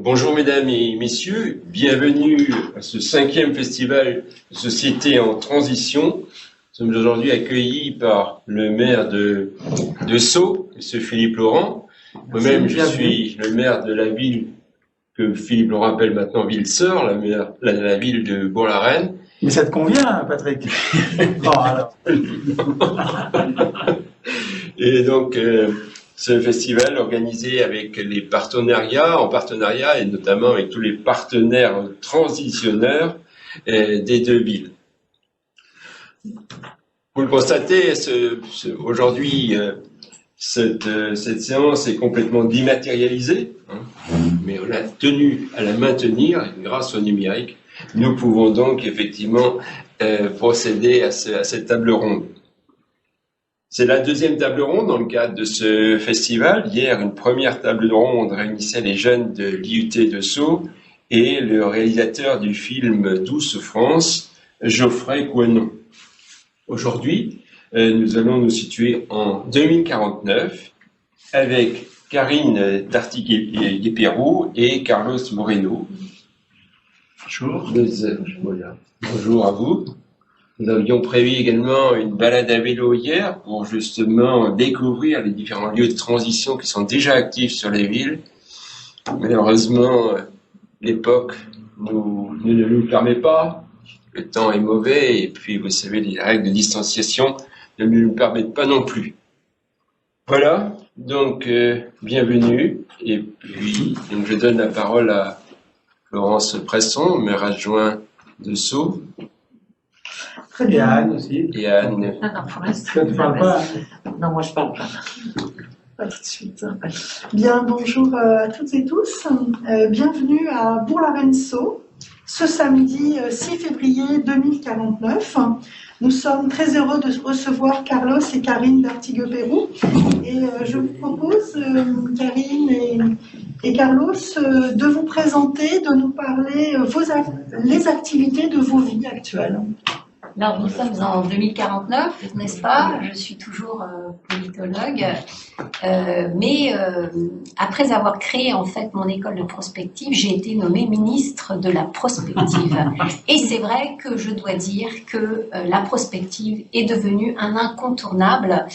Bonjour mesdames et messieurs, bienvenue à ce 5e festival de société en transition. Nous sommes aujourd'hui accueillis par le maire de Sceaux, M. Philippe Laurent. Moi-même, je suis le maire de la ville que Philippe Laurent appelle maintenant ville-sœur, la ville de Bourg-la-Reine. Mais ça te convient, Patrick? Bon, alors. Et donc, ce festival organisé avec les partenariats, en partenariat et notamment avec tous les partenaires transitionneurs des deux villes. Vous le constatez, aujourd'hui, cette séance est complètement dématérialisée, mais on a tenu à la maintenir grâce au numérique. Nous pouvons donc effectivement procéder à cette table ronde. C'est la deuxième table ronde dans le cadre de ce festival. Hier, une première table ronde réunissait les jeunes de l'IUT de Sceaux et le réalisateur du film Douce France, Geoffrey Coenon. Aujourd'hui, nous allons nous situer en 2049 avec Karine Darty-Guépérou et Carlos Moreno. Bonjour. Bonjour à vous. Nous avions prévu également une balade à vélo hier pour justement découvrir les différents lieux de transition qui sont déjà actifs sur les villes. Malheureusement, l'époque ne nous permet pas. Le temps est mauvais et puis vous savez, les règles de distanciation ne nous permettent pas non plus. Voilà, donc bienvenue. Et puis donc, je donne la parole à Florence Presson, maire adjoint de Sceaux. Très bien. Et Anne aussi. Et Anne. Non, pour l'instant. Tu ne parles pas? Non, moi je parle pas. Pas tout de suite. Bien, bonjour à toutes et tous. Bienvenue à Bourg-la-Reine-Sceaux, ce samedi 6 février 2049. Nous sommes très heureux de recevoir Carlos et Karine Darty-Guépérou. Et je vous propose, Karine et Carlos, de vous présenter, de nous parler les activités de vos vies actuelles. Alors, nous sommes en 2049, n'est-ce pas? Je suis toujours politologue, mais après avoir créé en fait mon école de prospective, j'ai été nommée ministre de la prospective. Et c'est vrai que je dois dire que la prospective est devenue une incontournable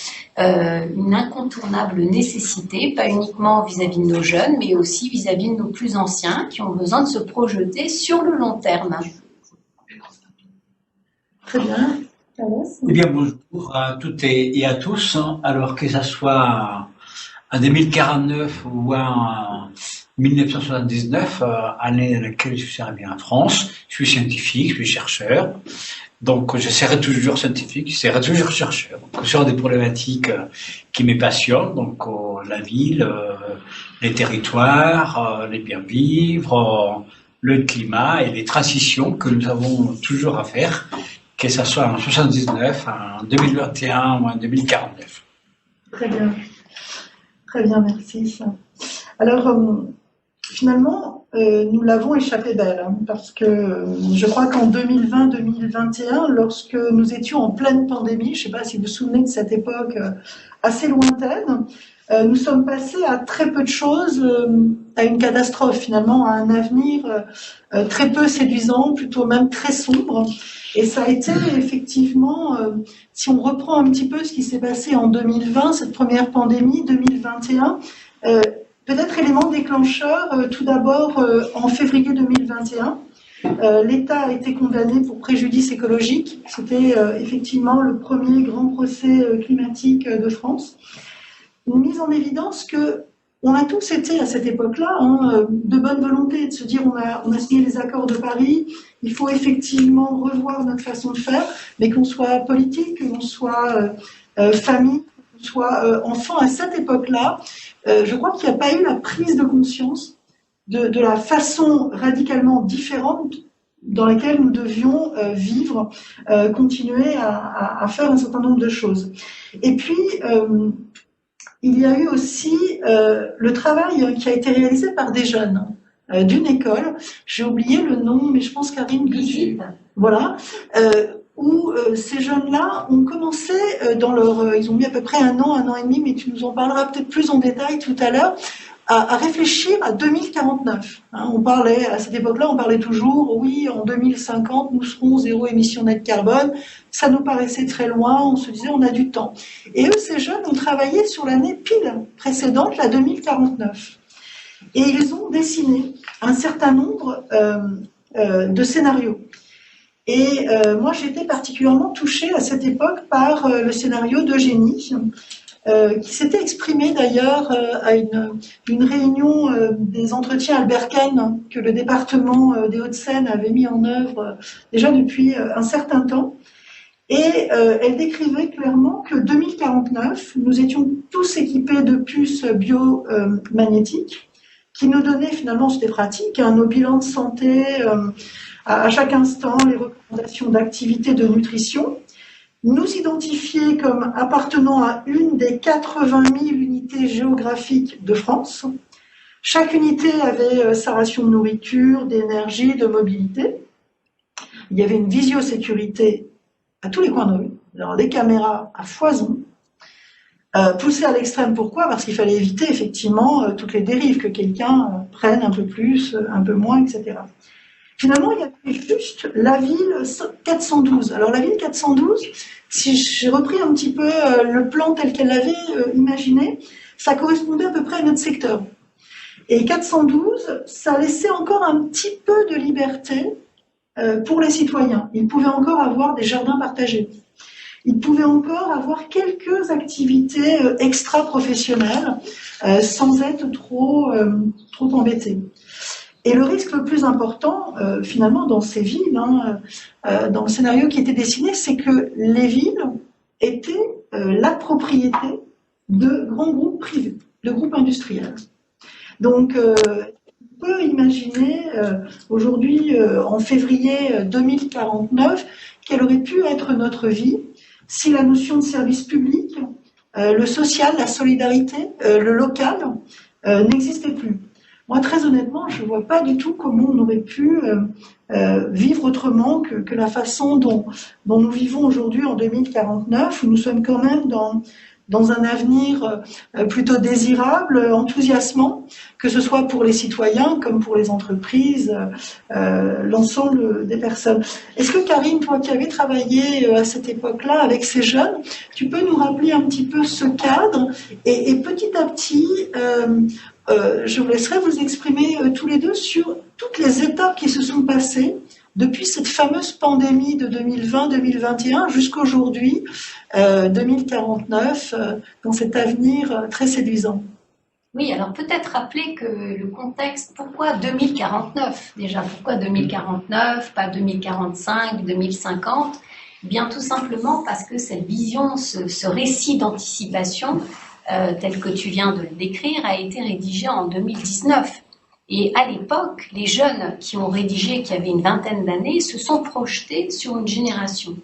nécessité, pas uniquement vis-à-vis de nos jeunes, mais aussi vis-à-vis de nos plus anciens qui ont besoin de se projeter sur le long terme. Très bien. Eh bien, bonjour à toutes et à tous. Alors que ça soit en 2049 ou en 1979, année dans laquelle je suis arrivé en France, je suis scientifique, je suis chercheur. Donc, je serai toujours scientifique, je serai toujours chercheur. Sur des problématiques qui me passionnent, donc la ville, les territoires, les bien vivre, le climat et les transitions que nous avons toujours à faire, que ce soit en 79, en 2021 ou en 2049. Très bien, merci. Alors, finalement, nous l'avons échappé belle, parce que je crois qu'en 2020-2021, lorsque nous étions en pleine pandémie, je ne sais pas si vous vous souvenez de cette époque assez lointaine, nous sommes passés à très peu de choses, à une catastrophe finalement, à un avenir très peu séduisant, plutôt même très sombre. Et ça a été effectivement, si on reprend un petit peu ce qui s'est passé en 2020, cette première pandémie, 2021, peut-être élément déclencheur, tout d'abord en février 2021, l'État a été condamné pour préjudice écologique. C'était effectivement le premier grand procès climatique de France. Une mise en évidence que on a tous été à cette époque-là de bonne volonté, de se dire on a signé les accords de Paris, il faut effectivement revoir notre façon de faire, mais qu'on soit politique, qu'on soit famille, qu'on soit enfant à cette époque-là, je crois qu'il n'y a pas eu la prise de conscience de la façon radicalement différente dans laquelle nous devions vivre, continuer à faire un certain nombre de choses. Et puis, il y a eu aussi le travail qui a été réalisé par des jeunes d'une école. J'ai oublié le nom, mais je pense Karine Guy. Voilà. Où ces jeunes-là ont commencé ils ont mis à peu près un an et demi, mais tu nous en parleras peut-être plus en détail tout à l'heure, à réfléchir à 2049. Hein, on parlait, à cette époque-là, on parlait toujours, oui, en 2050, nous serons zéro émission nette carbone. Ça nous paraissait très loin, on se disait, on a du temps. Et eux, ces jeunes, ont travaillé sur l'année pile précédente, la 2049. Et ils ont dessiné un certain nombre de scénarios. Et moi, j'étais particulièrement touchée à cette époque par le scénario d'Eugénie, qui s'était exprimé d'ailleurs à une réunion des entretiens Albert Kahn que le département des Hauts-de-Seine avait mis en œuvre déjà depuis un certain temps. Et elle décrivait clairement que 2049, nous étions tous équipés de puces biomagnétiques qui nous donnaient finalement, c'était pratique, hein, nos bilans de santé à chaque instant, les recommandations d'activité de nutrition, nous identifier comme appartenant à une des 80 000 unités géographiques de France. Chaque unité avait sa ration de nourriture, d'énergie, de mobilité. Il y avait une visiosécurité à tous les coins de rue, alors des caméras à foison, poussées à l'extrême. Pourquoi? Parce qu'il fallait éviter effectivement toutes les dérives, que quelqu'un prenne un peu plus, un peu moins, etc. Finalement, il y avait juste la ville 412. Alors la ville 412, si j'ai repris un petit peu le plan tel qu'elle l'avait imaginé, ça correspondait à peu près à notre secteur. Et 412, ça laissait encore un petit peu de liberté pour les citoyens. Ils pouvaient encore avoir des jardins partagés. Ils pouvaient encore avoir quelques activités extra-professionnelles sans être trop embêtés. Et le risque le plus important, finalement, dans ces villes, dans le scénario qui était dessiné, c'est que les villes étaient la propriété de grands groupes privés, de groupes industriels. Donc, on peut imaginer aujourd'hui, en février 2049, quelle aurait pu être notre vie si la notion de service public, le social, la solidarité, le local n'existait plus. Moi, très honnêtement, je ne vois pas du tout comment on aurait pu vivre autrement que la façon dont nous vivons aujourd'hui en 2049, où nous sommes quand même dans un avenir plutôt désirable, enthousiasmant, que ce soit pour les citoyens comme pour les entreprises, l'ensemble des personnes. Est-ce que Karine, toi qui avais travaillé à cette époque-là avec ces jeunes, tu peux nous rappeler un petit peu ce cadre et petit à petit, je vous laisserai vous exprimer tous les deux sur toutes les étapes qui se sont passées depuis cette fameuse pandémie de 2020-2021 jusqu'aujourd'hui, 2049, dans cet avenir très séduisant. Oui, alors peut-être rappeler que le contexte, pourquoi 2049 déjà? Pourquoi 2049, pas 2045, 2050? Bien tout simplement parce que cette vision, ce récit d'anticipation, tel que tu viens de le décrire, a été rédigé en 2019. Et à l'époque, les jeunes qui ont rédigé, qui avaient une vingtaine d'années, se sont projetés sur une génération.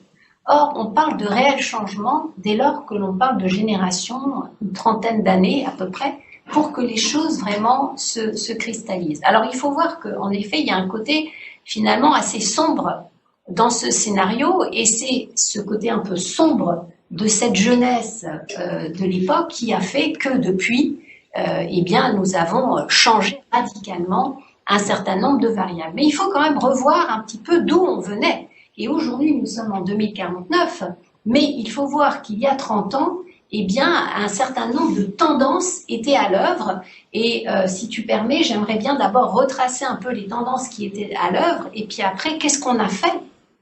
Or, on parle de réel changement dès lors que l'on parle de génération, une trentaine d'années à peu près, pour que les choses vraiment se cristallisent. Alors, il faut voir qu'en effet, il y a un côté finalement assez sombre dans ce scénario, et c'est ce côté un peu sombre de cette jeunesse de l'époque qui a fait que depuis, eh bien, nous avons changé radicalement un certain nombre de variables. Mais il faut quand même revoir un petit peu d'où on venait. Et aujourd'hui, nous sommes en 2049, mais il faut voir qu'il y a 30 ans, eh bien, un certain nombre de tendances étaient à l'œuvre. Et si tu permets, j'aimerais bien d'abord retracer un peu les tendances qui étaient à l'œuvre, et puis après, qu'est-ce qu'on a fait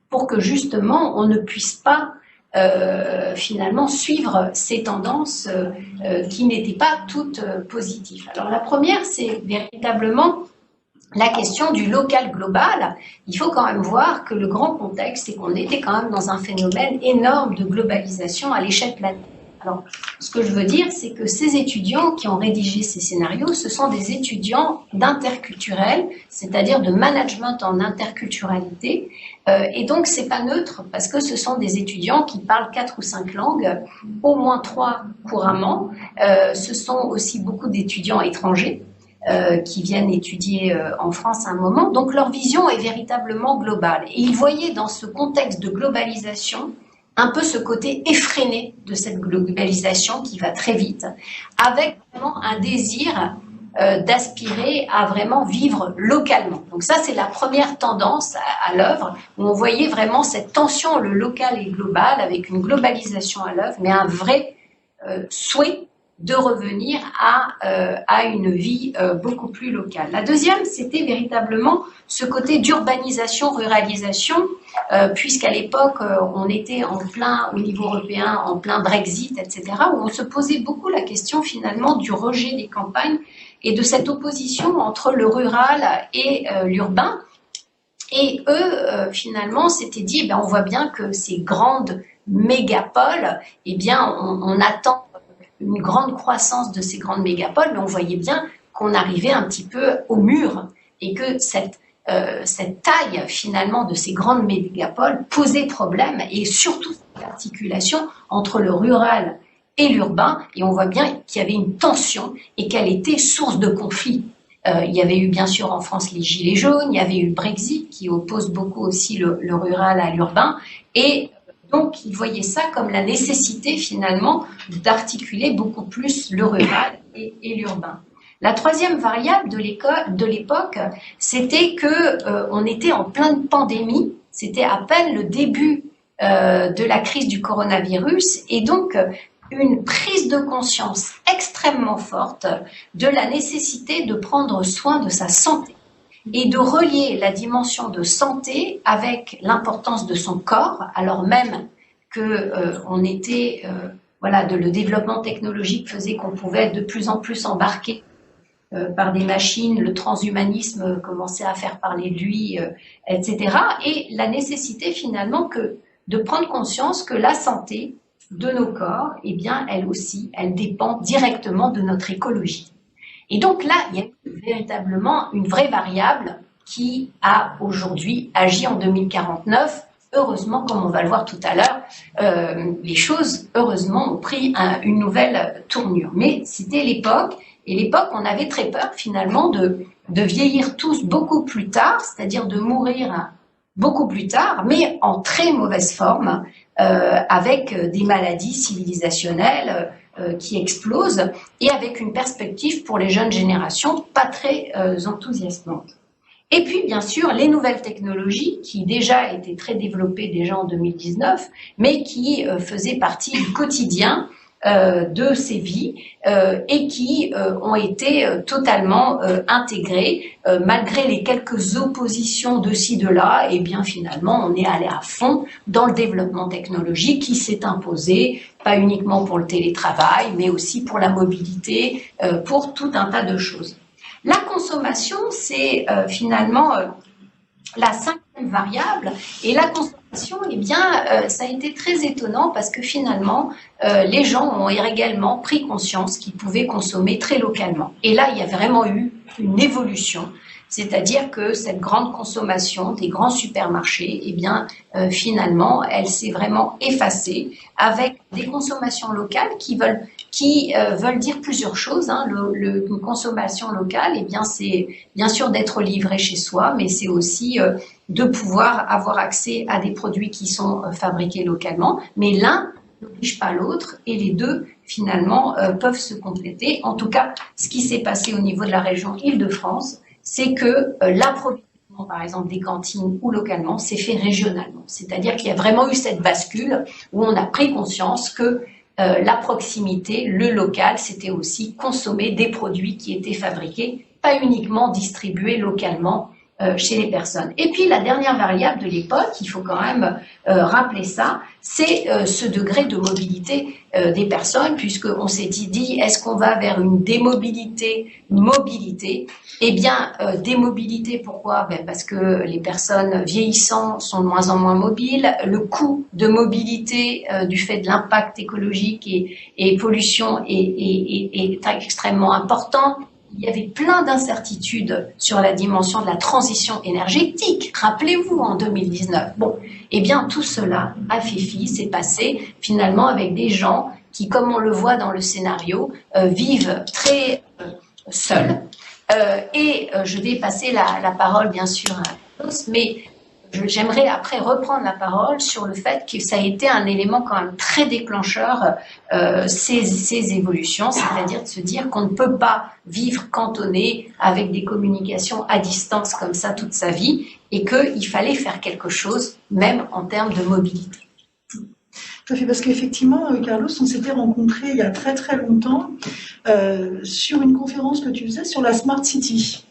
pour que justement on ne puisse pas finalement suivre ces tendances qui n'étaient pas toutes positives. Alors la première, c'est véritablement la question du local global. Il faut quand même voir que le grand contexte, c'est qu'on était quand même dans un phénomène énorme de globalisation à l'échelle planétaire. Alors, ce que je veux dire, c'est que ces étudiants qui ont rédigé ces scénarios, ce sont des étudiants d'interculturel, c'est-à-dire de management en interculturalité. Et donc, c'est pas neutre parce que ce sont des étudiants qui parlent 4 ou 5 langues, au moins 3 couramment. Ce sont aussi beaucoup d'étudiants étrangers qui viennent étudier en France à un moment. Donc, leur vision est véritablement globale. Et ils voyaient dans ce contexte de globalisation un peu ce côté effréné de cette globalisation qui va très vite, avec vraiment un désir d'aspirer à vraiment vivre localement. Donc ça, c'est la première tendance à l'œuvre, où on voyait vraiment cette tension, le local et global, avec une globalisation à l'œuvre, mais un vrai souhait de revenir à une vie beaucoup plus locale. La deuxième, c'était véritablement ce côté d'urbanisation, ruralisation, puisqu'à l'époque, on était en plein, au niveau européen, en plein Brexit, etc., où on se posait beaucoup la question finalement du rejet des campagnes et de cette opposition entre le rural et l'urbain. Et eux, finalement, s'étaient dit, on voit bien que ces grandes mégapoles, on attend une grande croissance de ces grandes mégapoles, mais on voyait bien qu'on arrivait un petit peu au mur et que cette taille finalement de ces grandes mégapoles posait problème, et surtout cette articulation entre le rural et l'urbain, et on voit bien qu'il y avait une tension et qu'elle était source de conflit. Il y avait eu bien sûr en France les gilets jaunes, il y avait eu le Brexit qui oppose beaucoup aussi le rural à l'urbain, et donc, ils voyaient ça comme la nécessité, finalement, d'articuler beaucoup plus le rural et l'urbain. La troisième variable de l'époque, c'était que on était en pleine pandémie, c'était à peine le début de la crise du coronavirus, et donc une prise de conscience extrêmement forte de la nécessité de prendre soin de sa santé et de relier la dimension de santé avec l'importance de son corps, alors même que le développement technologique faisait qu'on pouvait être de plus en plus embarqué par des machines, le transhumanisme commençait à faire parler de lui, etc. Et la nécessité finalement de prendre conscience que la santé de nos corps, elle aussi, elle dépend directement de notre écologie. Et donc là, il y a véritablement une vraie variable qui a aujourd'hui agi en 2049. Heureusement, comme on va le voir tout à l'heure, les choses, heureusement, ont pris une nouvelle tournure. Mais c'était l'époque, et l'époque, on avait très peur finalement de vieillir tous beaucoup plus tard, c'est-à-dire de mourir beaucoup plus tard, mais en très mauvaise forme, avec des maladies civilisationnelles qui explosent, et avec une perspective pour les jeunes générations pas très enthousiasmante. Et puis, bien sûr, les nouvelles technologies qui déjà étaient très développées déjà en 2019, mais qui faisaient partie du quotidien de ces vies et qui ont été totalement intégrées malgré les quelques oppositions de ci, de là. Et bien finalement, on est allé à fond dans le développement technologique qui s'est imposé, pas uniquement pour le télétravail, mais aussi pour la mobilité, pour tout un tas de choses. La consommation, c'est finalement la cinquième variable, et la consommation, ça a été très étonnant parce que finalement, les gens ont également pris conscience qu'ils pouvaient consommer très localement. Et là, il y a vraiment eu une évolution, c'est-à-dire que cette grande consommation des grands supermarchés, finalement, elle s'est vraiment effacée avec des consommations locales qui veulent dire plusieurs choses. Une consommation locale, c'est bien sûr d'être livré chez soi, mais c'est aussi de pouvoir avoir accès à des produits qui sont fabriqués localement. Mais l'un n'oblige pas l'autre, et les deux, finalement, peuvent se compléter. En tout cas, ce qui s'est passé au niveau de la région Île-de-France, c'est que l'approvisionnement, par exemple, des cantines ou localement, s'est fait régionalement. C'est-à-dire qu'il y a vraiment eu cette bascule où on a pris conscience que la proximité, le local, c'était aussi consommer des produits qui étaient fabriqués, pas uniquement distribués localement chez les personnes. Et puis la dernière variable de l'époque, il faut quand même rappeler ça, c'est ce degré de mobilité des personnes, puisqu'on s'est dit, est-ce qu'on va vers une démobilité, mobilité? Démobilité, pourquoi? Parce que les personnes vieillissant sont de moins en moins mobiles, le coût de mobilité du fait de l'impact écologique et pollution est extrêmement important. Il y avait plein d'incertitudes sur la dimension de la transition énergétique. Rappelez-vous, en 2019. Tout cela a fait fi, s'est passé finalement avec des gens qui, comme on le voit dans le scénario, vivent très seuls. Je vais passer la parole, bien sûr, à Carlos, mais j'aimerais après reprendre la parole sur le fait que ça a été un élément quand même très déclencheur, ces évolutions, c'est-à-dire de se dire qu'on ne peut pas vivre cantonné avec des communications à distance comme ça toute sa vie et qu'il fallait faire quelque chose, même en termes de mobilité. Tout à fait, parce qu'effectivement, Carlos, on s'était rencontrés il y a très très longtemps sur une conférence que tu faisais sur la Smart City.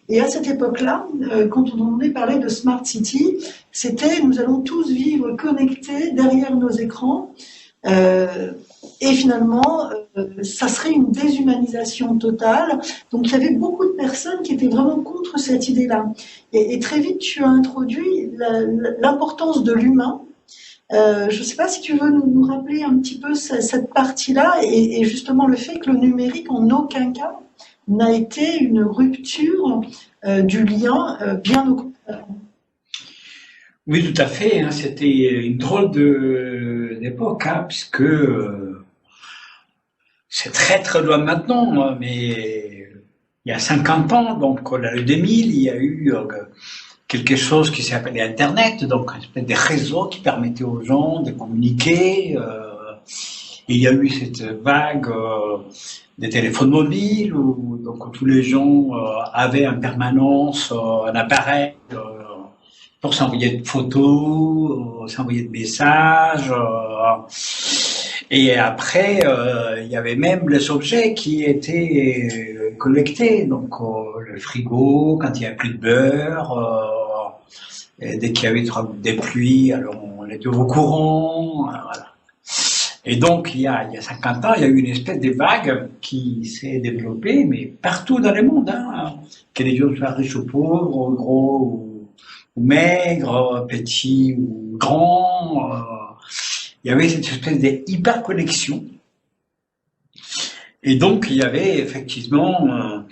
Et à cette époque-là, quand on entendait parler de Smart City, c'était nous allons tous vivre connectés derrière nos écrans. Et finalement, ça serait une déshumanisation totale. Donc il y avait beaucoup de personnes qui étaient vraiment contre cette idée-là. Et très vite, tu as introduit l'importance de l'humain. Je ne sais pas si tu veux nous rappeler un petit peu cette partie-là et justement le fait que le numérique en aucun cas n'a été une rupture du lien, bien au contraire. Oui, tout à fait. Hein, c'était une drôle d'époque, hein, puisque c'est très très loin maintenant, mais il y a 50 ans, donc l'année 2000, il y a eu quelque chose qui s'appelait Internet, donc des réseaux qui permettaient aux gens de communiquer. Il y a eu cette vague des téléphones mobiles où donc tous les gens avaient en permanence un appareil pour s'envoyer de photos, s'envoyer de messages. Et après, il y avait même les objets qui étaient collectés, donc le frigo quand il n'y avait plus de beurre, et dès qu'il y avait des pluies, alors on était au courant, voilà. Et donc il y a 50 ans, il y a eu une espèce de vague qui s'est développée, mais partout dans le monde, hein, que les gens soient riches ou pauvres, gros ou maigres, petits ou grands. Il y avait cette espèce d'hyper-connexion. Et donc, il y avait effectivement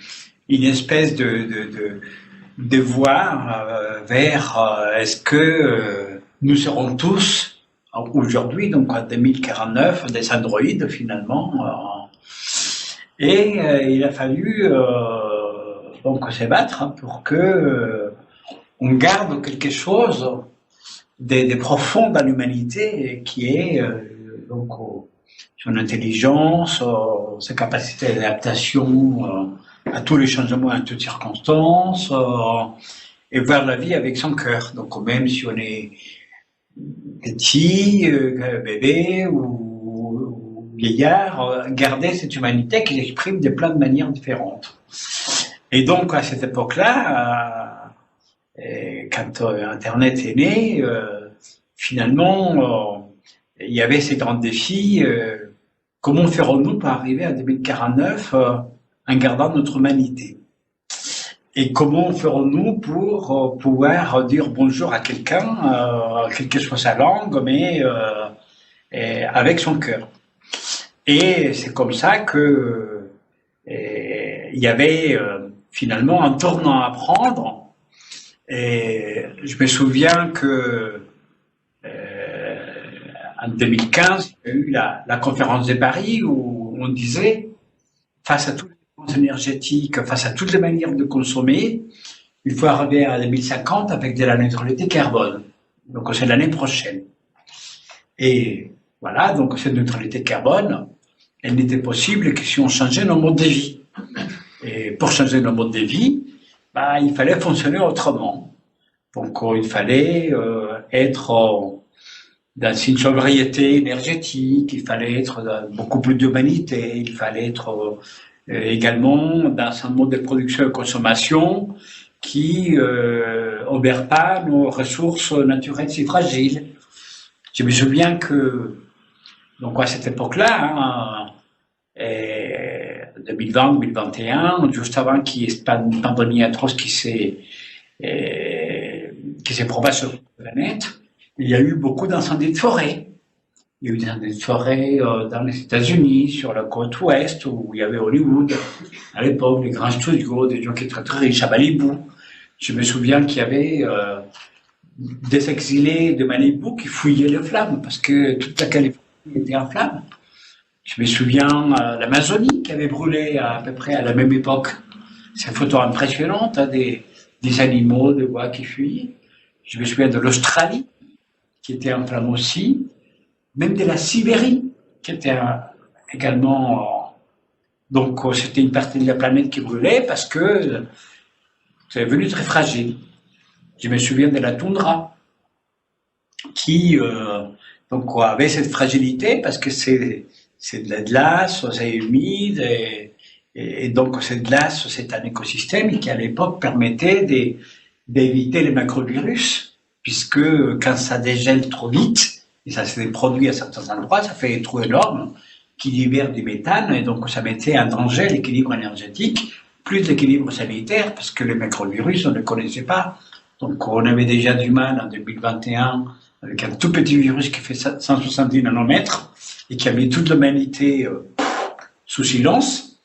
une espèce de voie vers est-ce que nous serons tous, aujourd'hui, donc en 2049, des androïdes finalement. Et il a fallu donc se battre pour que on garde quelque chose de profond dans l'humanité qui est donc son intelligence, sa capacité d'adaptation à tous les changements, à toutes circonstances, et voir la vie avec son cœur. Donc même si on est petit, bébé ou vieillard, garder cette humanité qui l'exprime de plein de manières différentes. Et donc à cette époque-là, quand Internet est né, finalement, il y avait ces grands défis. Comment ferons-nous pour arriver à 2049 en gardant notre humanité? Et comment ferons-nous pour pouvoir dire bonjour à quelqu'un, quelle que soit sa langue, mais avec son cœur? Et c'est comme ça que il y avait finalement un tournant à prendre. Et je me souviens que en 2015, il y a eu la conférence de Paris où on disait, face à toutes les dépenses énergétiques, face à toutes les manières de consommer, il faut arriver à 2050 avec de la neutralité carbone. Donc c'est l'année prochaine. Et voilà, donc cette neutralité carbone, elle n'était possible que si on changeait nos modes de vie. Et pour changer nos modes de vie, il fallait fonctionner autrement. Donc il fallait être dans une sobriété énergétique, il fallait être dans beaucoup plus d'humanité, il fallait être également dans un mode de production et consommation qui obère pas nos ressources naturelles si fragiles. Je me souviens que donc à cette époque-là, 2020-2021, juste avant qu'il y ait une pandémie atroce qui s'est propagée sur la planète, il y a eu beaucoup d'incendies de forêt. Il y a eu des incendies de forêt dans les États-Unis, sur la côte ouest, où il y avait Hollywood, à l'époque, les grands studios, des gens qui étaient très, très riches à Malibu. Je me souviens qu'il y avait des exilés de Malibu qui fouillaient les flammes, parce que toute la Californie était en flammes. Je me souviens l'Amazonie qui avait brûlé à peu près à la même époque. C'est une photo impressionnante, hein, des animaux, des bois qui fuyaient. Je me souviens de l'Australie, qui était en flamme aussi, même de la Sibérie, qui était également... donc c'était une partie de la planète qui brûlait parce que c'est devenu très fragile. Je me souviens de la toundra, qui donc avait cette fragilité parce que c'est de la glace, c'est humide, et donc cette glace, c'est un écosystème qui à l'époque permettait d'éviter les macrovirus, puisque quand ça dégèle trop vite, et ça s'est produit à certains endroits, ça fait des trous énormes qui libèrent du méthane, et donc ça mettait en danger l'équilibre énergétique, plus l'équilibre sanitaire, parce que les macrovirus, on ne les connaissait pas. Donc on avait déjà du mal en 2021 avec un tout petit virus qui fait 170 nanomètres et qui a mis toute l'humanité sous silence.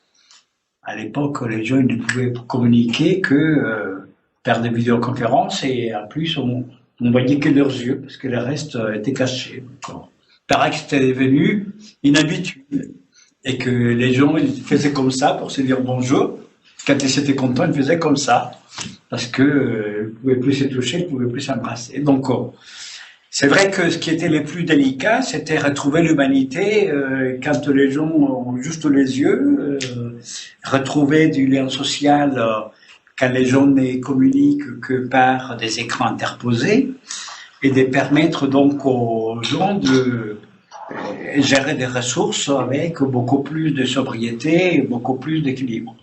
À l'époque, les gens ne pouvaient communiquer que par des vidéoconférences, et en plus on voyait que leurs yeux parce que le reste était caché. Paraît que c'était devenu une habitude et que les gens ils faisaient comme ça pour se dire bonjour. Quand ils étaient contents, ils faisaient comme ça parce que ils pouvaient plus se toucher, ils pouvaient plus s'embrasser. Donc c'est vrai que ce qui était le plus délicat, c'était retrouver l'humanité quand les gens ont juste les yeux, retrouver du lien social quand les gens ne communiquent que par des écrans interposés, et de permettre donc aux gens de gérer des ressources avec beaucoup plus de sobriété et beaucoup plus d'équilibre.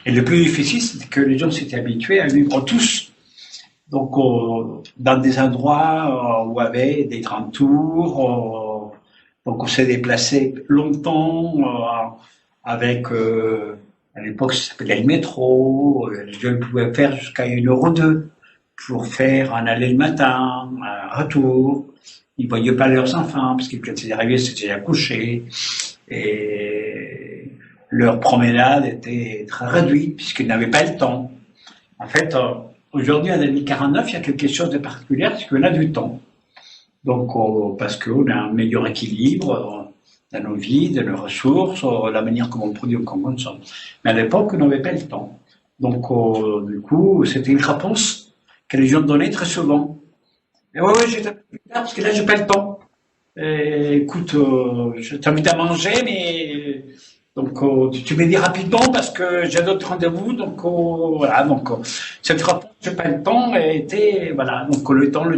Et le plus difficile, c'est que les gens s'étaient habitués à vivre tous. Donc, dans des endroits où il y avait des grands tours, donc on s'est déplacé longtemps avec, à l'époque ça s'appelait le métro, les gens pouvaient faire jusqu'à 1,02 € pour faire un aller le matin, un retour. Ils ne voyaient pas leurs enfants, parce que quand ils arrivaient, c'était déjà couché. Et leur promenade était très réduite, puisqu'ils n'avaient pas le temps. En fait, aujourd'hui, en 2049, il y a quelque chose de particulier, c'est qu'on a du temps. Donc, parce qu'on a un meilleur équilibre dans nos vies, dans nos ressources, la manière comment on produit ou comment on consomme. Mais à l'époque, on n'avait pas le temps. Donc, du coup, c'était une réponse que les gens donnaient très souvent. Et ouais, j'ai plus tard, parce que là, j'ai pas le temps. Et, écoute, je t'invite à manger, mais donc tu me dis rapidement parce que j'ai d'autres rendez-vous. Donc voilà, donc cette réponse, j'ai pas le temps, était voilà, donc le temps.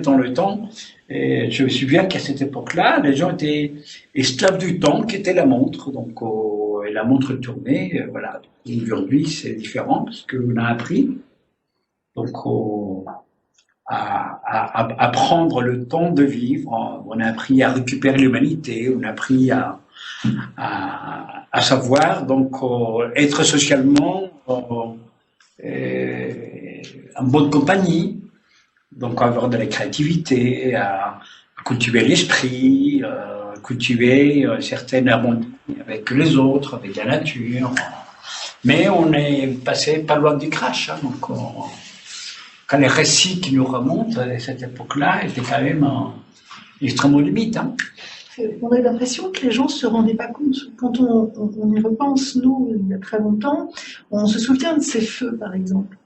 Et je me souviens qu'à cette époque-là, les gens étaient esclaves du temps, qui était la montre. Donc et la montre tournait, voilà. Aujourd'hui, c'est différent parce qu'on a appris. Donc à prendre le temps de vivre. On a appris à récupérer l'humanité, on a appris à savoir donc être socialement en bonne compagnie, donc avoir de la créativité, à cultiver l'esprit, cultiver certaines harmonies avec les autres, avec la nature. Mais on est passé pas loin du crash, hein, donc quand les récits qui nous remontent à cette époque-là étaient quand même extrêmement limites. Hein. On a l'impression que les gens ne se rendaient pas compte. Quand on y repense, nous, il y a très longtemps, on se souvient de ces feux, par exemple.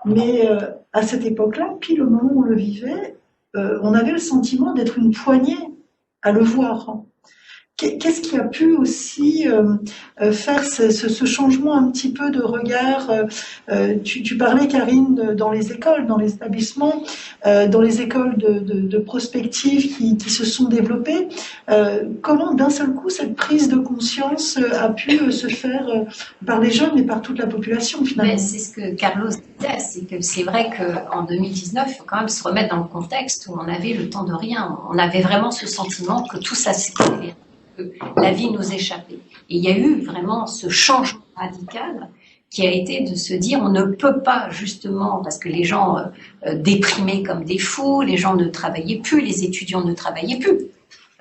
Mais à cette époque-là, pile au moment où on le vivait, on avait le sentiment d'être une poignée à le voir. Qu'est-ce qui a pu aussi faire ce changement un petit peu de regard tu parlais, Karine, dans les écoles, dans les établissements, dans les écoles de prospective qui se sont développées. Comment, d'un seul coup, cette prise de conscience a pu se faire par les jeunes et par toute la population, finalement? C'est ce que Carlos disait, c'est que c'est vrai qu'en 2019, il faut quand même se remettre dans le contexte où on avait le temps de rien. On avait vraiment ce sentiment que tout ça s'éclatait, que la vie nous échappait. Et il y a eu vraiment ce changement radical qui a été de se dire on ne peut pas, justement, parce que les gens déprimaient comme des fous, les gens ne travaillaient plus, les étudiants ne travaillaient plus.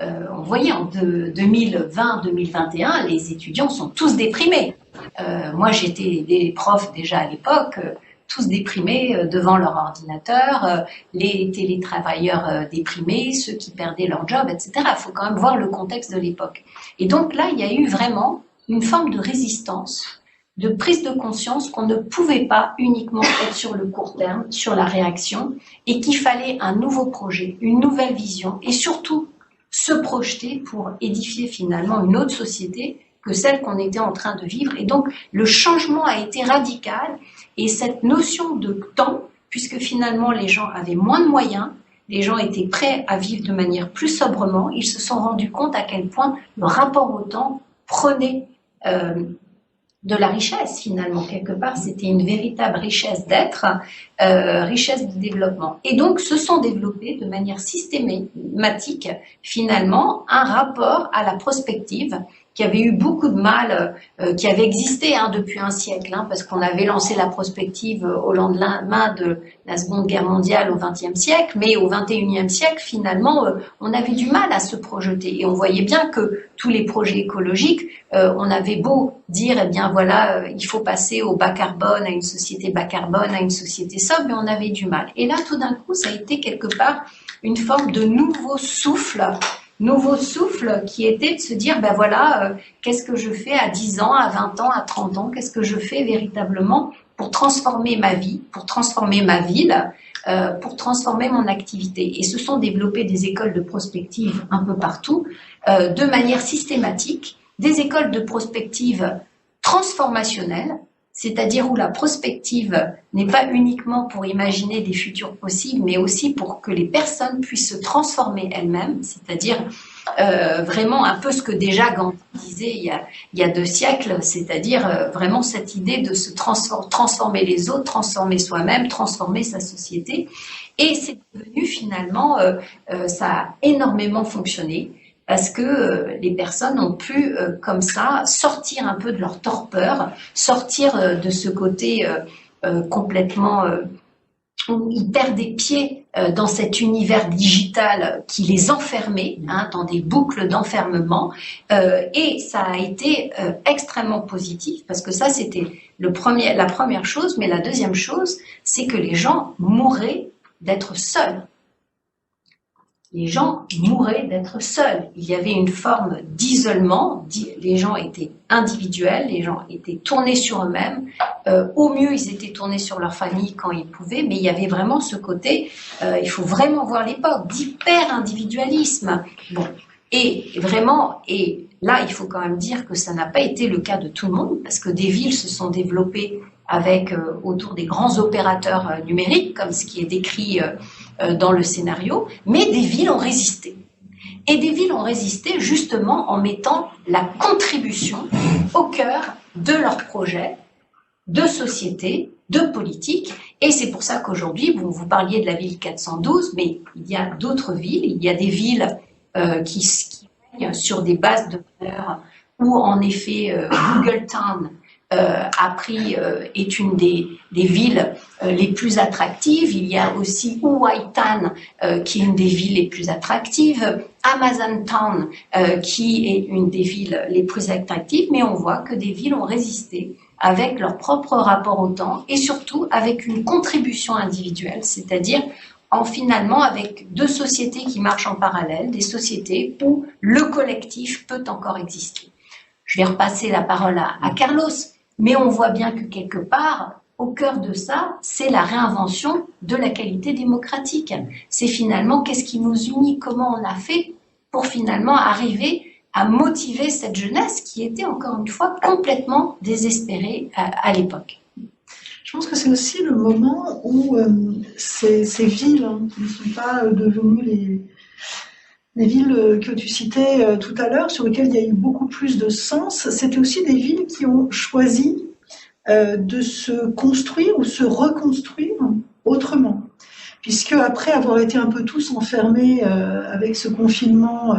On voyait en 2020-2021, les étudiants sont tous déprimés. Moi, j'étais des profs déjà à l'époque, tous déprimés devant leur ordinateur, les télétravailleurs déprimés, ceux qui perdaient leur job, etc. Il faut quand même voir le contexte de l'époque. Et donc là, il y a eu vraiment une forme de résistance de prise de conscience qu'on ne pouvait pas uniquement être sur le court terme, sur la réaction, et qu'il fallait un nouveau projet, une nouvelle vision, et surtout se projeter pour édifier finalement une autre société que celle qu'on était en train de vivre. Et donc, le changement a été radical, et cette notion de temps, puisque finalement les gens avaient moins de moyens, les gens étaient prêts à vivre de manière plus sobrement, ils se sont rendus compte à quel point le rapport au temps prenait de la richesse finalement, quelque part, c'était une véritable richesse d'être, richesse de développement. Et donc se sont développés de manière systématique finalement un rapport à la prospective qui avait eu beaucoup de mal, qui avait existé depuis un siècle, parce qu'on avait lancé la prospective au lendemain de la Seconde Guerre mondiale au XXe siècle, mais au XXIe siècle, finalement, on avait du mal à se projeter. Et on voyait bien que tous les projets écologiques, on avait beau dire, eh bien voilà, il faut passer au bas carbone, à une société bas carbone, à une société sobre, mais on avait du mal. Et là, tout d'un coup, ça a été quelque part une forme de nouveau souffle qui était de se dire, ben voilà, qu'est-ce que je fais à 10 ans, à 20 ans, à 30 ans, qu'est-ce que je fais véritablement pour transformer ma vie, pour transformer ma ville, pour transformer mon activité. Et se sont développées des écoles de prospective un peu partout, de manière systématique, des écoles de prospective transformationnelles, c'est-à-dire où la prospective n'est pas uniquement pour imaginer des futurs possibles, mais aussi pour que les personnes puissent se transformer elles-mêmes, c'est-à-dire vraiment un peu ce que déjà Gandhi disait il y a 2 siècles, c'est-à-dire vraiment cette idée de se transformer les autres, transformer soi-même, transformer sa société. Et c'est devenu finalement, ça a énormément fonctionné, parce que les personnes ont pu, comme ça, sortir un peu de leur torpeur, sortir de ce côté complètement où ils perdaient pied dans cet univers digital qui les enfermait, dans des boucles d'enfermement. Et ça a été extrêmement positif, parce que ça, c'était la première chose. Mais la deuxième chose, c'est que les gens mouraient d'être seuls. Les gens mouraient d'être seuls. Il y avait une forme d'isolement. Les gens étaient individuels, les gens étaient tournés sur eux-mêmes. Au mieux, ils étaient tournés sur leur famille quand ils pouvaient, mais il y avait vraiment ce côté, il faut vraiment voir l'époque, d'hyper-individualisme. Bon, et vraiment, et là, il faut quand même dire que ça n'a pas été le cas de tout le monde, parce que des villes se sont développées avec autour des grands opérateurs numériques, comme ce qui est décrit dans le scénario, mais des villes ont résisté. Et des villes ont résisté justement en mettant la contribution au cœur de leur projet de société, de politique. Et c'est pour ça qu'aujourd'hui, vous parliez de la ville 412, mais il y a d'autres villes, il y a des villes qui règnent sur des bases de valeurs où en effet Google Town est une des villes les plus attractives. Il y a aussi Wuhan qui est une des villes les plus attractives, Amazon Town qui est une des villes les plus attractives, mais on voit que des villes ont résisté avec leur propre rapport au temps et surtout avec une contribution individuelle, c'est-à-dire finalement avec 2 sociétés qui marchent en parallèle, des sociétés où le collectif peut encore exister. Je vais repasser la parole à Carlos. Mais on voit bien que quelque part, au cœur de ça, c'est la réinvention de la qualité démocratique. C'est finalement qu'est-ce qui nous unit, comment on a fait pour finalement arriver à motiver cette jeunesse qui était encore une fois complètement désespérée à l'époque. Je pense que c'est aussi le moment où ces villes qui ne sont pas devenues les villes que tu citais tout à l'heure, sur lesquelles il y a eu beaucoup plus de sens, c'était aussi des villes qui ont choisi de se construire ou se reconstruire autrement. Puisque après avoir été un peu tous enfermés avec ce confinement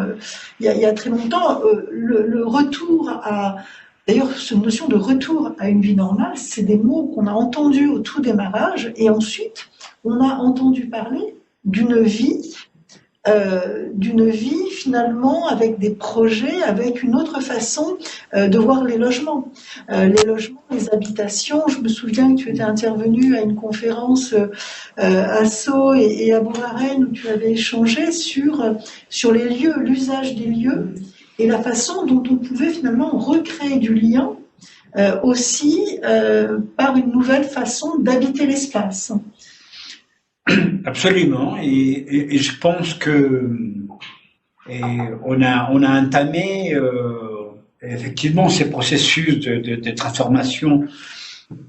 il y a très longtemps, le retour à... D'ailleurs, cette notion de retour à une vie normale, c'est des mots qu'on a entendus au tout démarrage, et ensuite, on a entendu parler d'une vie finalement avec des projets, avec une autre façon de voir les logements, les habitations. Je me souviens que tu étais intervenu à une conférence à Sceaux et à Bourg-la-Reine où tu avais échangé sur les lieux, l'usage des lieux et la façon dont on pouvait finalement recréer du lien aussi par une nouvelle façon d'habiter l'espace. Absolument, et je pense que on a entamé effectivement ces processus de transformation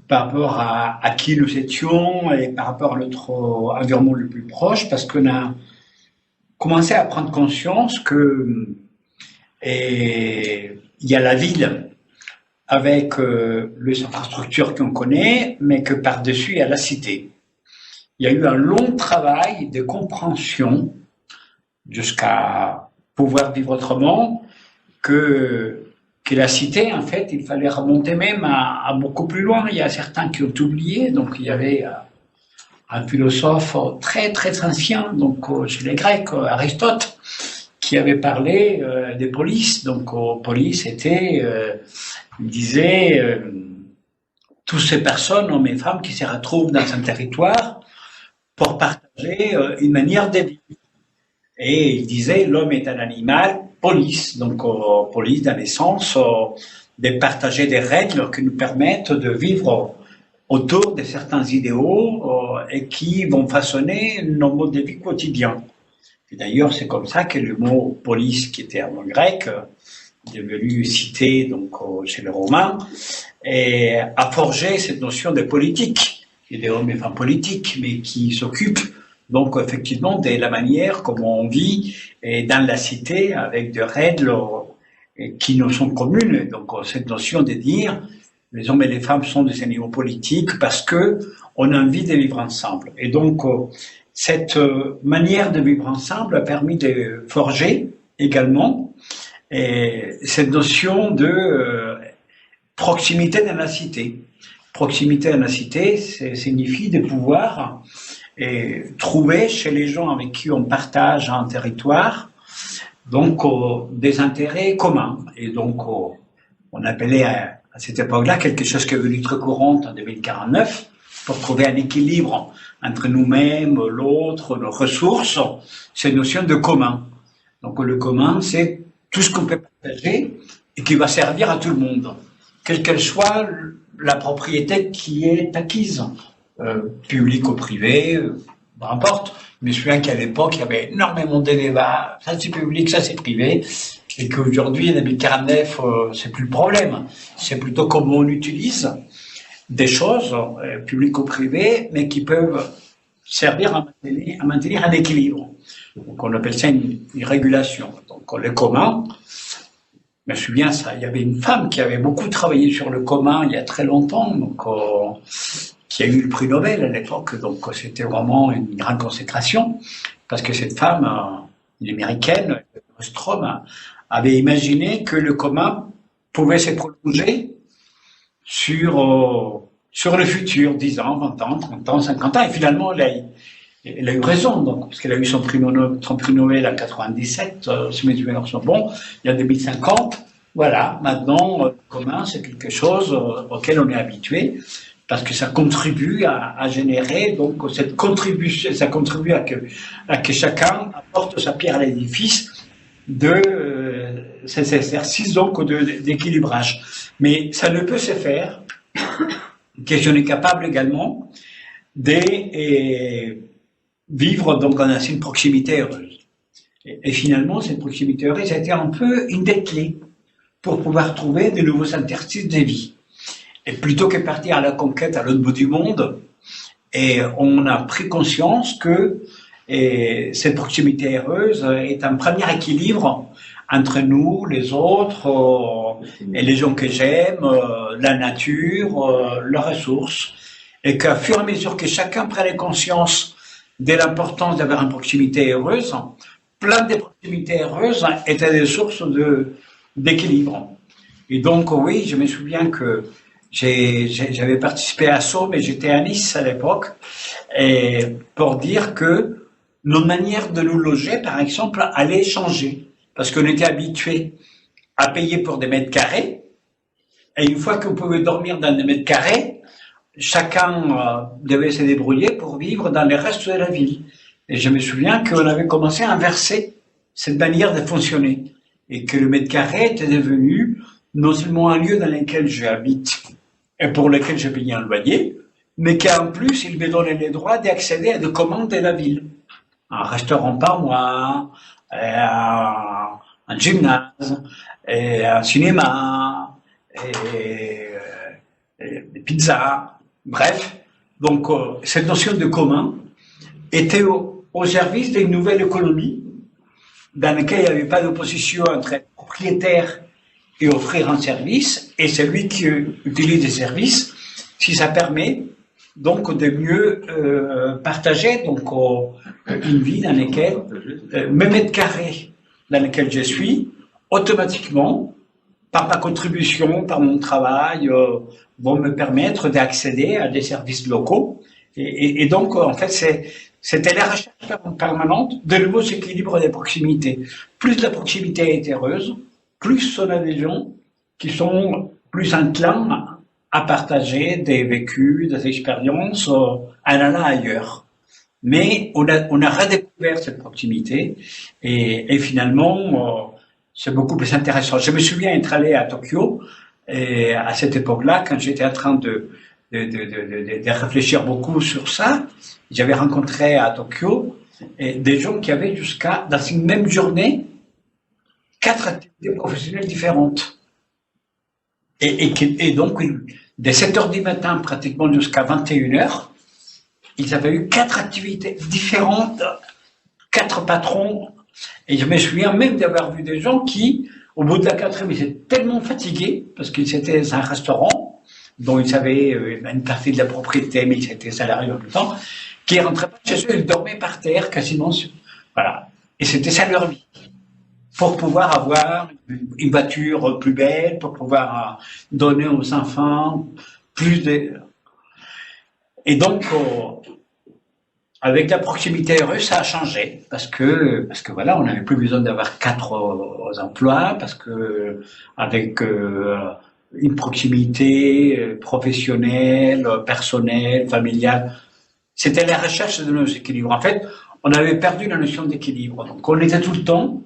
par rapport à qui nous étions et par rapport à notre environnement le plus proche, parce qu'on a commencé à prendre conscience que il y a la ville avec les infrastructures qu'on connaît, mais que par-dessus il y a la cité. Il y a eu un long travail de compréhension jusqu'à pouvoir vivre autrement que la cité, en fait, il fallait remonter même à beaucoup plus loin. Il y a certains qui ont oublié, donc il y avait un philosophe très très ancien, donc chez les Grecs, Aristote, qui avait parlé des polices. Donc police était, il disait, toutes ces personnes, hommes et femmes, qui se retrouvent dans un territoire pour partager une manière de vivre. Et il disait, l'homme est un animal police, donc police dans le sens de partager des règles qui nous permettent de vivre autour de certains idéaux et qui vont façonner nos modes de vie quotidiens. Et d'ailleurs, c'est comme ça que le mot police, qui était un mot grec, devenu cité donc chez les Romains, et a forgé cette notion de politique, et des hommes et femmes politiques, mais qui s'occupent donc effectivement de la manière comment on vit dans la cité avec des règles qui nous sont communes. Donc cette notion de dire les hommes et les femmes sont des animaux politiques parce que on a envie de vivre ensemble. Et donc cette manière de vivre ensemble a permis de forger également cette notion de proximité dans la cité. Proximité dans la cité, ça signifie de pouvoir trouver chez les gens avec qui on partage un territoire donc des intérêts communs. Et donc on appelait à cette époque-là quelque chose qui est devenu très courant en 2049 pour trouver un équilibre entre nous-mêmes, l'autre, nos ressources, cette notion de commun. Donc le commun, c'est tout ce qu'on peut partager et qui va servir à tout le monde, quelle qu'elle soit la propriété qui est acquise, publique ou privée, peu importe. Je me souviens qu'à l'époque, il y avait énormément de débats, ça c'est public, ça c'est privé, et qu'aujourd'hui, en 2049, c'est plus le problème. C'est plutôt comment on utilise des choses, publiques ou privées, mais qui peuvent servir à maintenir un équilibre. Donc on appelle ça une régulation. Donc le commun, je me souviens, il y avait une femme qui avait beaucoup travaillé sur le commun il y a très longtemps, donc qui a eu le prix Nobel à l'époque, donc c'était vraiment une grande consécration, parce que cette femme, une américaine, Ostrom, avait imaginé que le commun pouvait se prolonger sur le futur, 10 ans, 20 ans, 30 ans, 50 ans, et finalement, elle a eu raison, donc, parce qu'elle a eu son prix Nobel en 97, si mes souvenirs sont bons, il y a 2050, voilà, maintenant, le commun, c'est quelque chose auquel on est habitué, parce que ça contribue à générer, donc cette contribution, ça contribue à que chacun apporte sa pierre à l'édifice de cet exercice donc d'équilibrage. Mais ça ne peut se faire que si on est capable également de vivre donc dans une proximité heureuse. Et finalement, cette proximité heureuse a été un peu une des clés pour pouvoir trouver de nouveaux interstices de vie. Et plutôt que partir à la conquête à l'autre bout du monde, et on a pris conscience que cette proximité heureuse est un premier équilibre entre nous, les autres, et les gens que j'aime, la nature, leurs ressources, et qu'à fur et à mesure que chacun prenne conscience de l'importance d'avoir une proximité heureuse, plein de proximités heureuses étaient des sources d'équilibre. Et donc oui, je me souviens que j'avais participé à ça, mais j'étais à Nice à l'époque, et pour dire que nos manières de nous loger, par exemple, allaient changer. Parce qu'on était habitué à payer pour des mètres carrés, et une fois qu'on pouvait dormir dans des mètres carrés, chacun devait se débrouiller pour vivre dans les restes de la ville. Et je me souviens qu'on avait commencé à inverser cette manière de fonctionner, et que le mètre carré était devenu non seulement un lieu dans lequel j'habite et pour lequel je paye un loyer, mais qu'en plus, il me donnait le droit d'accéder à des commandes de la ville. Un restaurant par mois, un gymnase, un cinéma, des pizzas, bref. Donc, cette notion de commun était au service d'une nouvelle économie dans laquelle il n'y avait pas d'opposition entre être propriétaire et offrir un service, et celui qui utilise des services, si ça permet donc de mieux partager donc une vie dans laquelle mes mètres carrés dans lesquels je suis, automatiquement, par ma contribution, par mon travail, vont me permettre d'accéder à des services locaux. Et donc, en fait, c'était la recherche permanente de nouveaux équilibres de proximité. Plus la proximité est heureuse, plus on a des gens qui sont plus enclins à partager des vécus, des expériences en allant ailleurs. Mais on a redécouvert cette proximité et finalement, c'est beaucoup plus intéressant. Je me souviens être allé à Tokyo et à cette époque-là, quand j'étais en train de réfléchir beaucoup sur ça, j'avais rencontré à Tokyo des gens qui avaient dans une même journée 4 activités professionnelles différentes. Et donc, de 7h du matin pratiquement jusqu'à 21h, ils avaient eu 4 activités différentes, 4 patrons. Et je me souviens même d'avoir vu des gens qui, au bout de la 4e, ils étaient tellement fatigués, parce qu'ils étaient dans un restaurant, dont ils avaient une partie de la propriété, mais ils étaient salariés en même temps, qui ne rentraient pas chez eux, ils dormaient par terre, quasiment. Voilà. Et c'était ça leur vie. Pour pouvoir avoir une voiture plus belle, pour pouvoir donner aux enfants plus de... Et donc, avec la proximité heureuse, ça a changé, parce que voilà, on n'avait plus besoin d'avoir 4 emplois, parce que avec une proximité professionnelle, personnelle, familiale, c'était la recherche de nos équilibres. En fait, on avait perdu la notion d'équilibre. Donc, on était tout le temps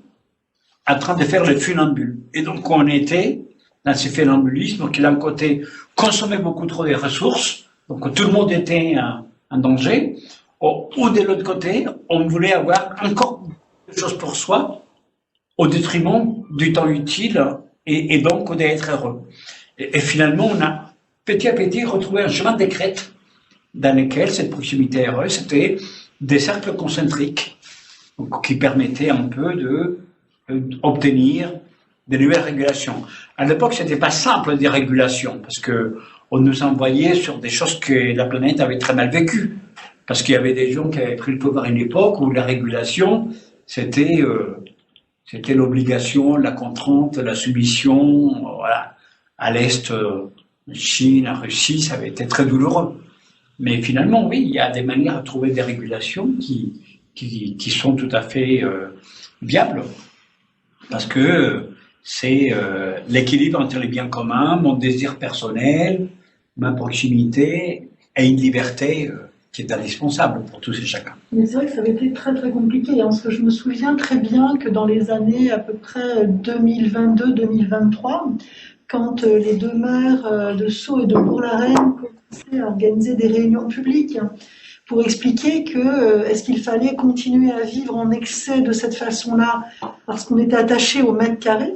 en train de faire le funambule. Et donc, on était dans ce funambulisme qui, d'un côté, consommait beaucoup trop de ressources, donc tout le monde était en danger, ou de l'autre côté, on voulait avoir encore des choses pour soi, au détriment du temps utile, et donc d'être heureux. Et finalement, on a petit à petit retrouvé un chemin de crête dans lequel cette proximité heureuse, c'était des cercles concentriques, donc, qui permettaient un peu d'obtenir de nouvelles régulations. À l'époque, c'était pas simple des régulations, parce que on nous envoyait sur des choses que la planète avait très mal vécues. Parce qu'il y avait des gens qui avaient pris le pouvoir à une époque où la régulation, c'était l'obligation, la contrainte, la soumission. Voilà. À l'Est, Chine, la Russie, ça avait été très douloureux. Mais finalement, oui, il y a des manières de trouver des régulations qui sont tout à fait viables. Parce que c'est l'équilibre entre les biens communs, mon désir personnel, ma proximité et une liberté qui est indispensable pour tous et chacun. Mais c'est vrai que ça avait été très très compliqué, parce que je me souviens très bien que dans les années à peu près 2022-2023, quand les 2 maires de Sceaux et de Bourg-la-Reine commençaient à organiser des réunions publiques pour expliquer que est-ce qu'il fallait continuer à vivre en excès de cette façon-là parce qu'on était attaché au mètre carré,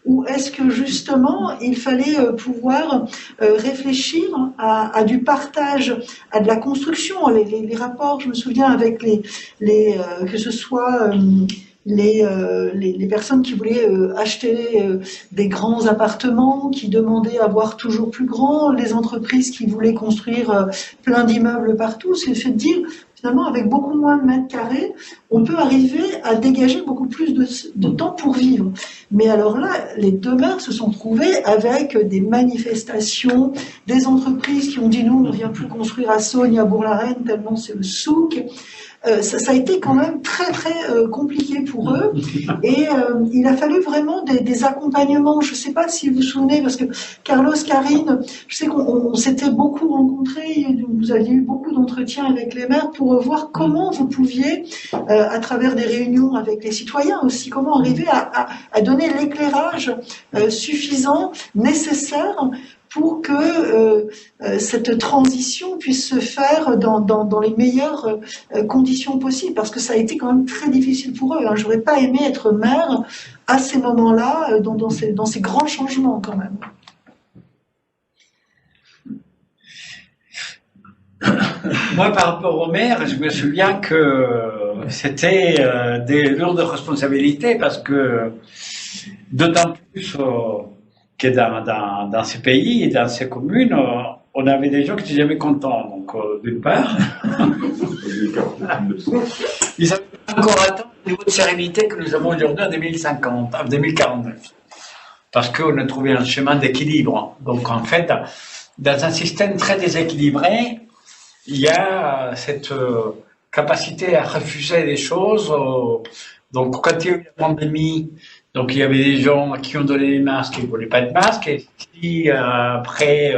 ou est-ce que justement il fallait pouvoir réfléchir à du partage, à de la construction, les rapports, je me souviens avec que ce soit les personnes qui voulaient acheter des grands appartements, qui demandaient à voir toujours plus grand, les entreprises qui voulaient construire plein d'immeubles partout, c'est le fait de dire, finalement, avec beaucoup moins de mètres carrés, on peut arriver à dégager beaucoup plus de temps pour vivre. Mais alors là, les 2 maires se sont trouvés avec des manifestations, des entreprises qui ont dit, nous, on ne vient plus construire à Saulnes, à Bourg-la-Reine, tellement c'est le souk. Ça a été quand même très très compliqué pour eux, et il a fallu vraiment des accompagnements. Je ne sais pas si vous vous souvenez, parce que Carlos, Karine, je sais qu'on s'était beaucoup rencontrés, vous aviez eu beaucoup d'entretiens avec les maires pour voir comment vous pouviez, à travers des réunions avec les citoyens aussi, comment arriver à donner l'éclairage suffisant, nécessaire, pour que cette transition puisse se faire dans les meilleures conditions possibles, parce que ça a été quand même très difficile pour eux. Hein. J'aurais pas aimé être maire à ces moments-là, dans ces grands changements quand même. Moi, par rapport au maire, je me souviens que c'était des lourdes responsabilités, parce que d'autant plus que dans ces pays et dans ces communes, on avait des gens qui étaient jamais contents. Donc, d'une part, ils avaient encore atteint le niveau de sérénité que nous avons aujourd'hui en 2050, en 2049. Parce qu'on a trouvé un chemin d'équilibre. Donc, en fait, dans un système très déséquilibré, il y a cette capacité à refuser des choses. Donc, quand il y a eu la pandémie, donc il y avait des gens qui ont donné des masques et qui ne voulaient pas de masques. Et si après,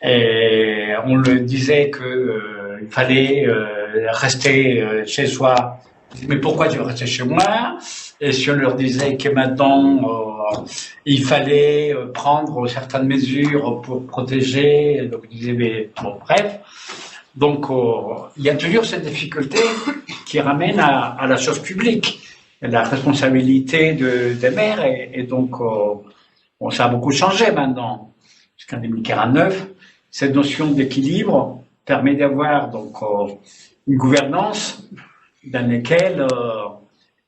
on le disait qu'il fallait rester chez soi, mais pourquoi tu veux rester chez moi? Et si on leur disait que maintenant il fallait prendre certaines mesures pour protéger, donc ils disaient mais bon bref. Donc il y a toujours cette difficulté qui ramène à la chose publique, la responsabilité des maires, et donc ça a beaucoup changé maintenant, jusqu'en 2049. Cette notion d'équilibre permet d'avoir donc une gouvernance dans laquelle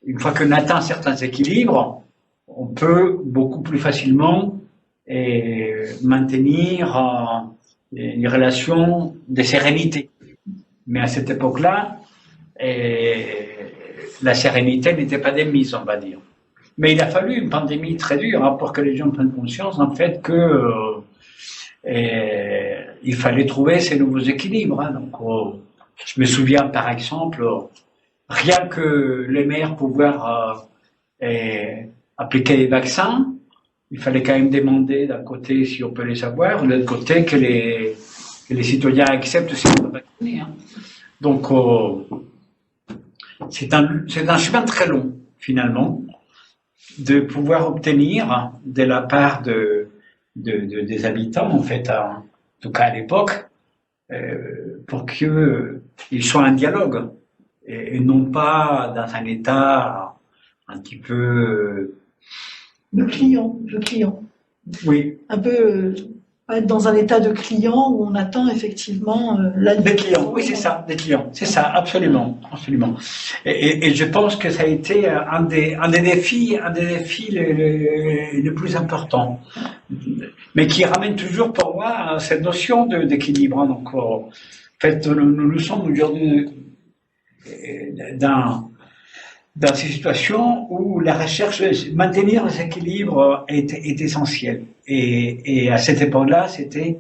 une fois qu'on atteint certains équilibres, on peut beaucoup plus facilement maintenir une relation de sérénité. Mais à cette époque-là, la sérénité n'était pas démise, on va dire. Mais il a fallu une pandémie très dure pour que les gens prennent conscience en fait que il fallait trouver ces nouveaux équilibres. Donc, je me souviens par exemple, rien que les maires pouvoir appliquer les vaccins, il fallait quand même demander d'un côté si on peut les savoir, de l'autre côté que les citoyens acceptent si on peut vacciner. Hein. Donc, c'est un chemin très long, finalement, de pouvoir obtenir de la part des habitants, en fait, en tout cas à l'époque, pour qu'ils soient en dialogue et non pas dans un état un petit peu le client. Oui. Un peu être dans un état de client où on attend effectivement des clients. Oui, c'est ça, des clients. C'est ça, absolument. Et je pense que ça a été un des défis les plus importants, mais qui ramène toujours pour moi cette notion d'équilibre. Donc, en fait, nous sommes aujourd'hui dans ces situations où la recherche, maintenir les équilibres est essentiel. Et à cette époque-là, c'était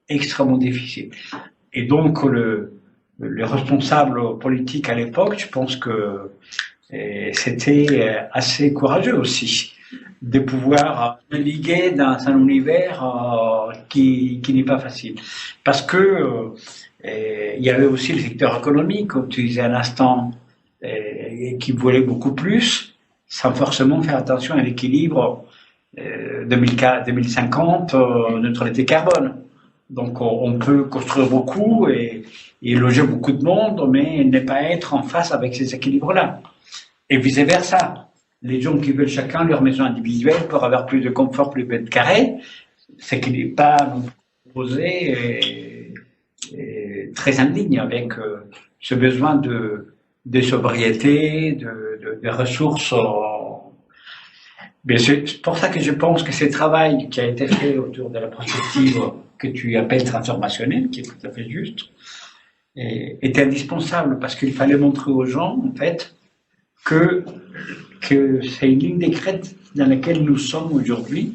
extrêmement difficile. Et donc, le responsable politique à l'époque, je pense que c'était assez courageux aussi de pouvoir naviguer dans un univers qui n'est pas facile. Parce que il y avait aussi le secteur économique, comme tu disais à l'instant, qui voulait beaucoup plus, sans forcément faire attention à l'équilibre 2050, neutralité carbone. Donc on peut construire beaucoup et loger beaucoup de monde, mais ne pas être en face avec ces équilibres-là. Et vice-versa. Les gens qui veulent chacun leur maison individuelle pour avoir plus de confort, plus de mètres carrés, c'est qu'il n'est pas posé et très indigne avec ce besoin de sobriété, de ressources. Mais c'est pour ça que je pense que ce travail qui a été fait autour de la prospective que tu appelles transformationnelle, qui est tout à fait juste, est indispensable, parce qu'il fallait montrer aux gens, en fait, que c'est une ligne de crête dans laquelle nous sommes aujourd'hui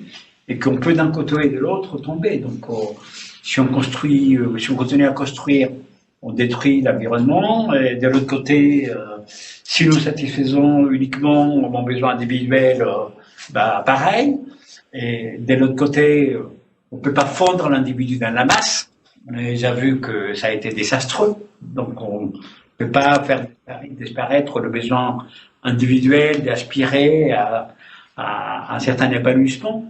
et qu'on peut d'un côté et de l'autre tomber. Donc, si on continue à construire, on détruit l'environnement, et de l'autre côté, si nous satisfaisons uniquement nos besoins individuels, pareil. Et de l'autre côté, on ne peut pas fondre l'individu dans la masse. On a déjà vu que ça a été désastreux. Donc ne peut pas faire disparaître le besoin individuel d'aspirer à un certain épanouissement.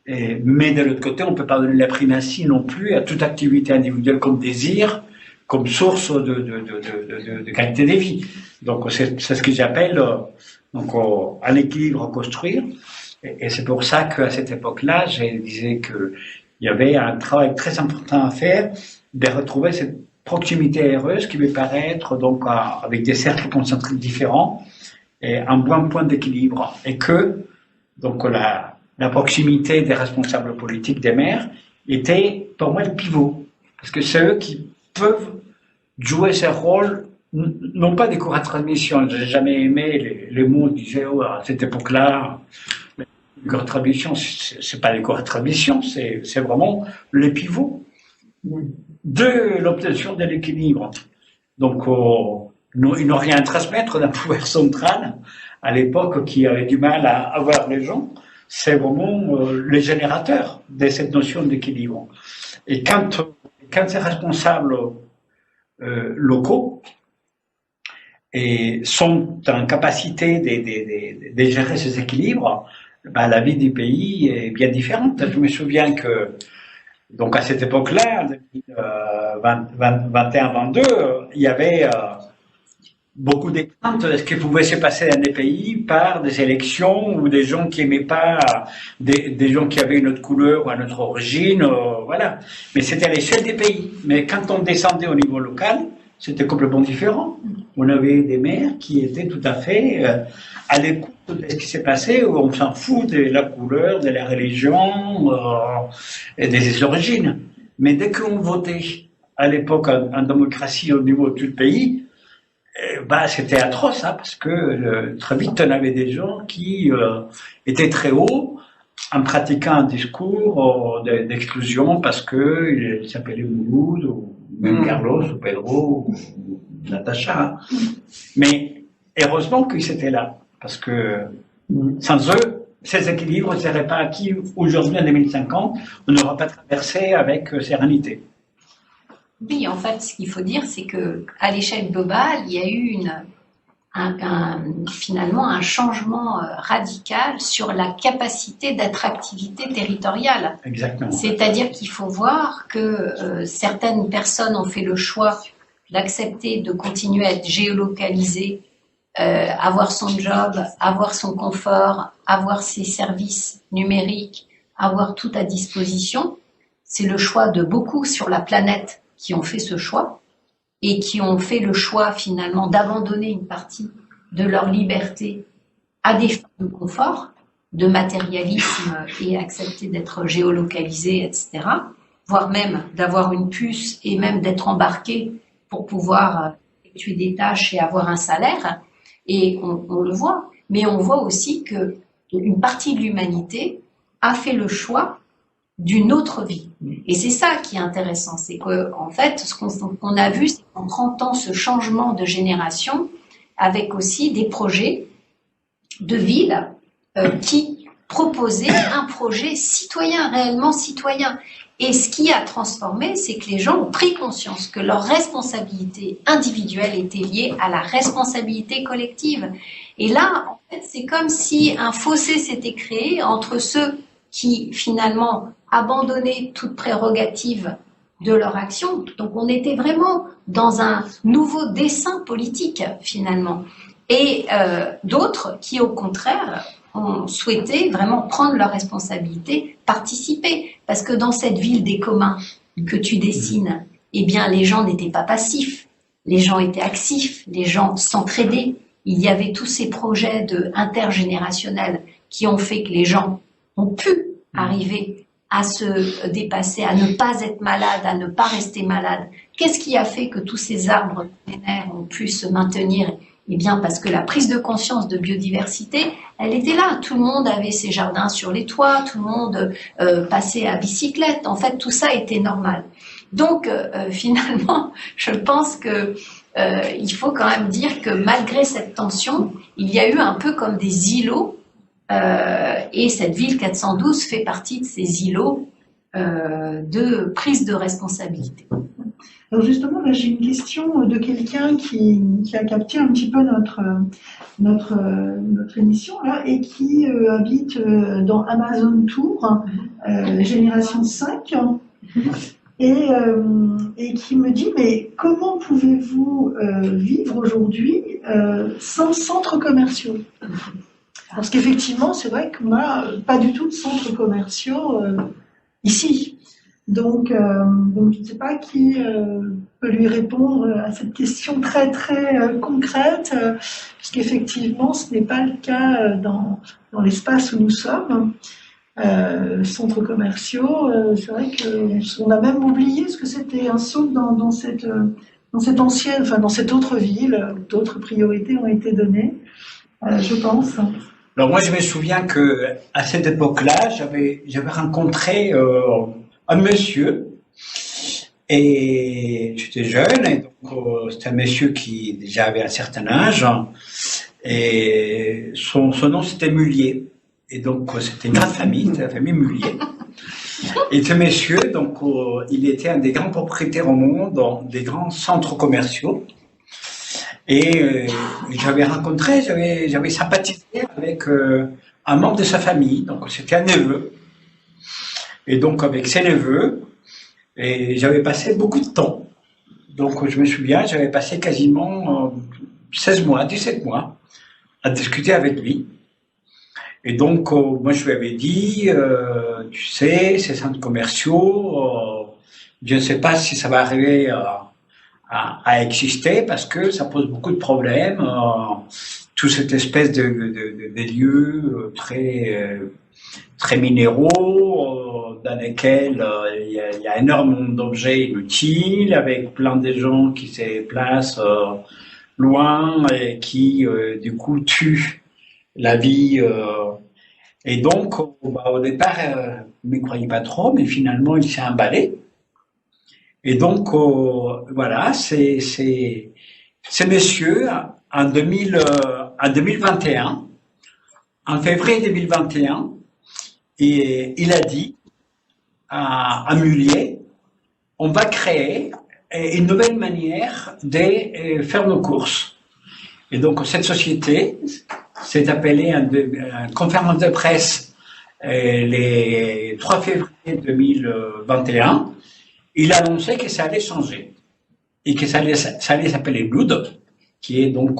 Mais de l'autre côté, on ne peut pas donner la primatie non plus à toute activité individuelle comme désir, comme source de qualité de vie. Donc c'est ce que j'appelle un équilibre à construire. Et c'est pour ça qu'à cette époque-là, je disais qu'il y avait un travail très important à faire de retrouver cette proximité heureuse qui me paraît être donc avec des cercles concentriques différents et un bon point d'équilibre. Et que donc la proximité des responsables politiques des maires était pour moi le pivot. Parce que c'est eux qui peuvent jouer ce rôle, non pas des cours à transmission. Je n'ai jamais aimé les mots qui disaient à cette époque-là, les cours à transmission, c'est pas les cours à transmission, c'est vraiment le pivot de l'obtention de l'équilibre. Donc, ils n'ont rien à transmettre d'un pouvoir central à l'époque qui avait du mal à avoir les gens. C'est vraiment les générateurs de cette notion d'équilibre. Et quand ces responsables locaux sont en capacité de gérer ces équilibres, ben, la vie du pays est bien différente. Je me souviens que donc à cette époque-là, en 2021-2022, il y avait beaucoup de craintes de ce qui pouvait se passer dans des pays par des élections ou des gens qui aimaient pas, des gens qui avaient une autre couleur ou une autre origine, voilà. Mais c'était à l'échelle des pays. Mais quand on descendait au niveau local, c'était complètement différent. On avait des maires qui étaient tout à fait à l'écoute de ce qui s'est passé, où on s'en fout de la couleur, de la religion et des origines. Mais dès qu'on votait à l'époque en démocratie au niveau de tout le pays, bah, c'était atroce, hein, parce que très vite on avait des gens qui étaient très hauts en pratiquant un discours d'exclusion parce qu'ils s'appelaient Mouloud ou même Carlos ou Pedro ou Natacha. Mais heureusement qu'ils étaient là, parce que sans eux, ces équilibres ne seraient pas acquis aujourd'hui en 2050, on n'aura pas traversé avec sérénité. Oui, en fait, ce qu'il faut dire, c'est que à l'échelle globale, il y a eu finalement un changement radical sur la capacité d'attractivité territoriale. Exactement. C'est-à-dire qu'il faut voir que certaines personnes ont fait le choix d'accepter de continuer à être géolocalisées, avoir son job, avoir son confort, avoir ses services numériques, avoir tout à disposition. C'est le choix de beaucoup sur la planète qui ont fait ce choix et qui ont fait le choix finalement d'abandonner une partie de leur liberté à des fins de confort, de matérialisme et accepter d'être géolocalisé, etc. Voire même d'avoir une puce et même d'être embarqué pour pouvoir effectuer des tâches et avoir un salaire. Et on le voit. Mais on voit aussi qu'une partie de l'humanité a fait le choix d'une autre vie. Et c'est ça qui est intéressant, c'est qu'en fait, ce qu'on a vu, c'est qu'en 30 ans, ce changement de génération, avec aussi des projets de ville qui proposaient un projet citoyen, réellement citoyen. Et ce qui a transformé, c'est que les gens ont pris conscience que leur responsabilité individuelle était liée à la responsabilité collective. Et là, en fait, c'est comme si un fossé s'était créé entre ceux qui, finalement, abandonnaient toute prérogative de leur action. Donc, on était vraiment dans un nouveau dessin politique, finalement. Et d'autres qui, au contraire, ont souhaité vraiment prendre leurs responsabilités, participer. Parce que dans cette ville des communs que tu dessines, eh bien, les gens n'étaient pas passifs. Les gens étaient actifs. Les gens s'entraidaient. Il y avait tous ces projets intergénérationnels qui ont fait que les gens ont pu arriver à se dépasser, à ne pas être malade, à ne pas rester malade. Qu'est-ce qui a fait que tous ces arbres millénaires ont pu se maintenir? Eh bien, parce que la prise de conscience de biodiversité, elle était là. Tout le monde avait ses jardins sur les toits, tout le monde passait à bicyclette. En fait, tout ça était normal. Donc, finalement, je pense que il faut quand même dire que malgré cette tension, il y a eu un peu comme des îlots. Et cette ville 412 fait partie de ces îlots de prise de responsabilité. Alors justement, là, j'ai une question de quelqu'un qui a capté un petit peu notre émission là et qui habite dans Amazon Tour, génération 5, et qui me dit, mais comment pouvez-vous vivre aujourd'hui sans centres commerciaux? Parce qu'effectivement, c'est vrai qu'on n'a pas du tout de centres commerciaux ici. Donc, je ne sais pas qui peut lui répondre à cette question très très concrète, puisqu'effectivement, ce n'est pas le cas dans l'espace où nous sommes. Centres commerciaux, c'est vrai qu'on a même oublié ce que c'était un saut dans cette ancienne, enfin dans cette autre ville, où d'autres priorités ont été données, je pense. Alors moi, je me souviens que à cette époque-là, j'avais rencontré un monsieur, et j'étais jeune, et donc c'était un monsieur qui déjà avait un certain âge, et son nom c'était Mullier, et donc c'était une grande famille, c'était la famille Mullier. Et ce monsieur, donc il était un des grands propriétaires au monde, dans des grands centres commerciaux, et j'avais sympathisé avec un membre de sa famille, donc c'était un neveu. Et donc, avec ses neveux, et j'avais passé beaucoup de temps. Donc, je me souviens, j'avais passé quasiment 17 mois à discuter avec lui. Et donc, moi, je lui avais dit, tu sais, ces centres commerciaux, je ne sais pas si ça va arriver à exister parce que ça pose beaucoup de problèmes. Toute cette espèce de lieux très minéraux, dans lesquels il y a énormément d'objets inutiles, avec plein de gens qui se déplacent loin et qui, du coup, tuent la vie. Et donc, au départ, il ne me croyait pas trop, mais finalement, il s'est emballé. Et donc, voilà, c'est monsieur, en 2021, en février 2021, et il a dit à Mullier, on va créer une nouvelle manière de faire nos courses. Et donc cette société s'est appelée une conférence de presse les 3 février 2021. Il a annoncé que ça allait changer et que ça allait s'appeler Blood, qui est donc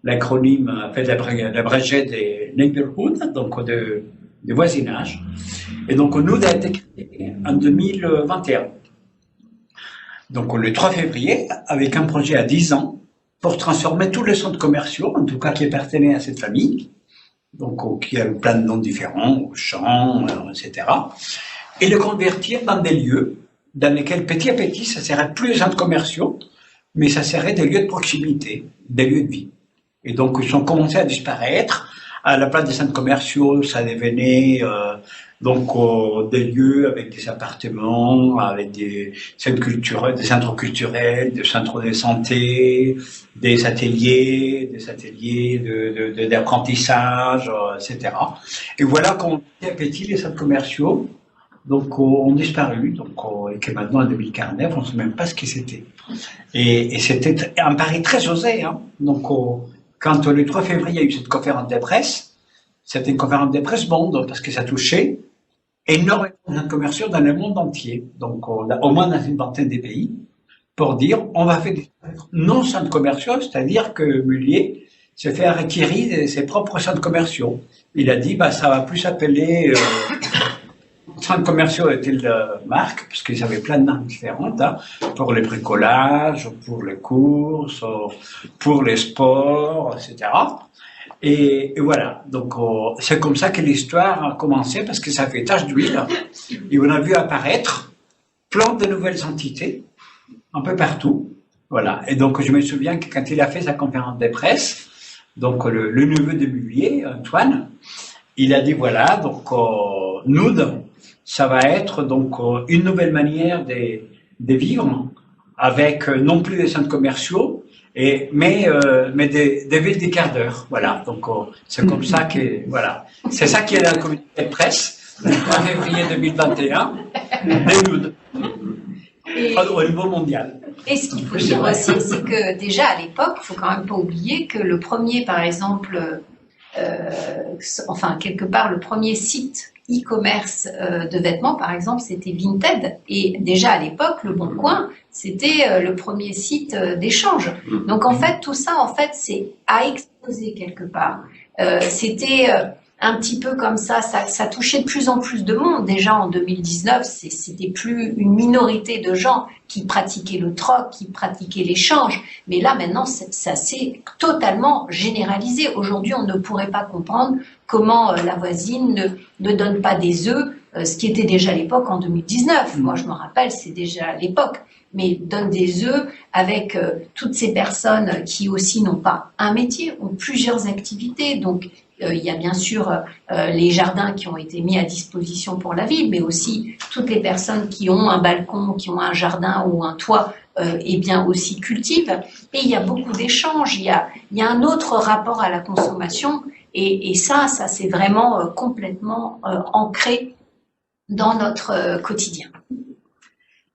l'acronyme fait l'abrégé des neighborhood, donc de voisinage. Et donc, nous a été créé en 2021. Donc, le 3 février, avec un projet à 10 ans, pour transformer tous les centres commerciaux, en tout cas qui appartenaient à cette famille, donc qui a plein de noms différents, Auchan, etc., et le convertir dans des lieux dans lesquels, petit à petit, ça serait plus des centres commerciaux, mais ça serait des lieux de proximité, des lieux de vie. Et donc, ils ont commencé à disparaître. À la place des centres commerciaux, ça devenait des lieux avec des appartements, avec des centres culturels, des centres de santé, des ateliers d'apprentissage, etc. Et voilà qu'on petit à petit les centres commerciaux ont disparu, et que maintenant en 2049, on ne sait même pas ce que c'était. Et c'était un pari très osé, hein. Donc quand le 3 février, il y a eu cette conférence de presse, c'était une conférence de presse monde, parce que ça touchait énormément de commerciaux dans le monde entier, donc au moins dans une vingtaine de pays, pour dire, on va faire des non-centres commerciaux, c'est-à-dire que Mullier s'est fait retirer de ses propres centres commerciaux. Il a dit, ça va plus s'appeler centres commerciaux est-il marque, parce qu'ils avaient plein de marques différentes, hein, pour les bricolages, pour les courses, pour les sports, etc. Et voilà, donc c'est comme ça que l'histoire a commencé, parce que ça fait tache d'huile, et on a vu apparaître plein de nouvelles entités, un peu partout, voilà. Et donc je me souviens que quand il a fait sa conférence de presse, donc le neveu de Mullier, Antoine, il a dit voilà, donc Noud, ça va être donc une nouvelle manière de vivre, avec non plus des centres commerciaux, mais des villes des quarts d'heure. Voilà, donc c'est comme ça que voilà, c'est ça qui est dans le communiqué de presse le 3 février 2021 des Noud. Au niveau mondial. Et ce qu'il faut dire aussi, c'est que déjà à l'époque, il faut quand même pas oublier que le premier, par exemple, quelque part, le premier site e-commerce de vêtements, par exemple, c'était Vinted. Et déjà à l'époque, Le Bon Coin, c'était le premier site d'échange. Donc en fait, tout ça, en fait, c'est à exposer quelque part. C'était un petit peu comme ça touchait de plus en plus de monde. Déjà en 2019, c'était plus une minorité de gens qui pratiquaient le troc, qui pratiquaient l'échange. Mais là, maintenant, ça s'est totalement généralisé. Aujourd'hui, on ne pourrait pas comprendre comment la voisine ne donne pas des œufs, ce qui était déjà l'époque en 2019. Moi, je me rappelle, c'est déjà l'époque. Mais donne des œufs avec toutes ces personnes qui aussi n'ont pas un métier, ont plusieurs activités. Donc, il y a bien sûr les jardins qui ont été mis à disposition pour la ville, mais aussi toutes les personnes qui ont un balcon, qui ont un jardin ou un toit, et bien aussi cultivent. Et il y a beaucoup d'échanges. Il y a un autre rapport à la consommation, et ça c'est vraiment complètement ancré dans notre quotidien.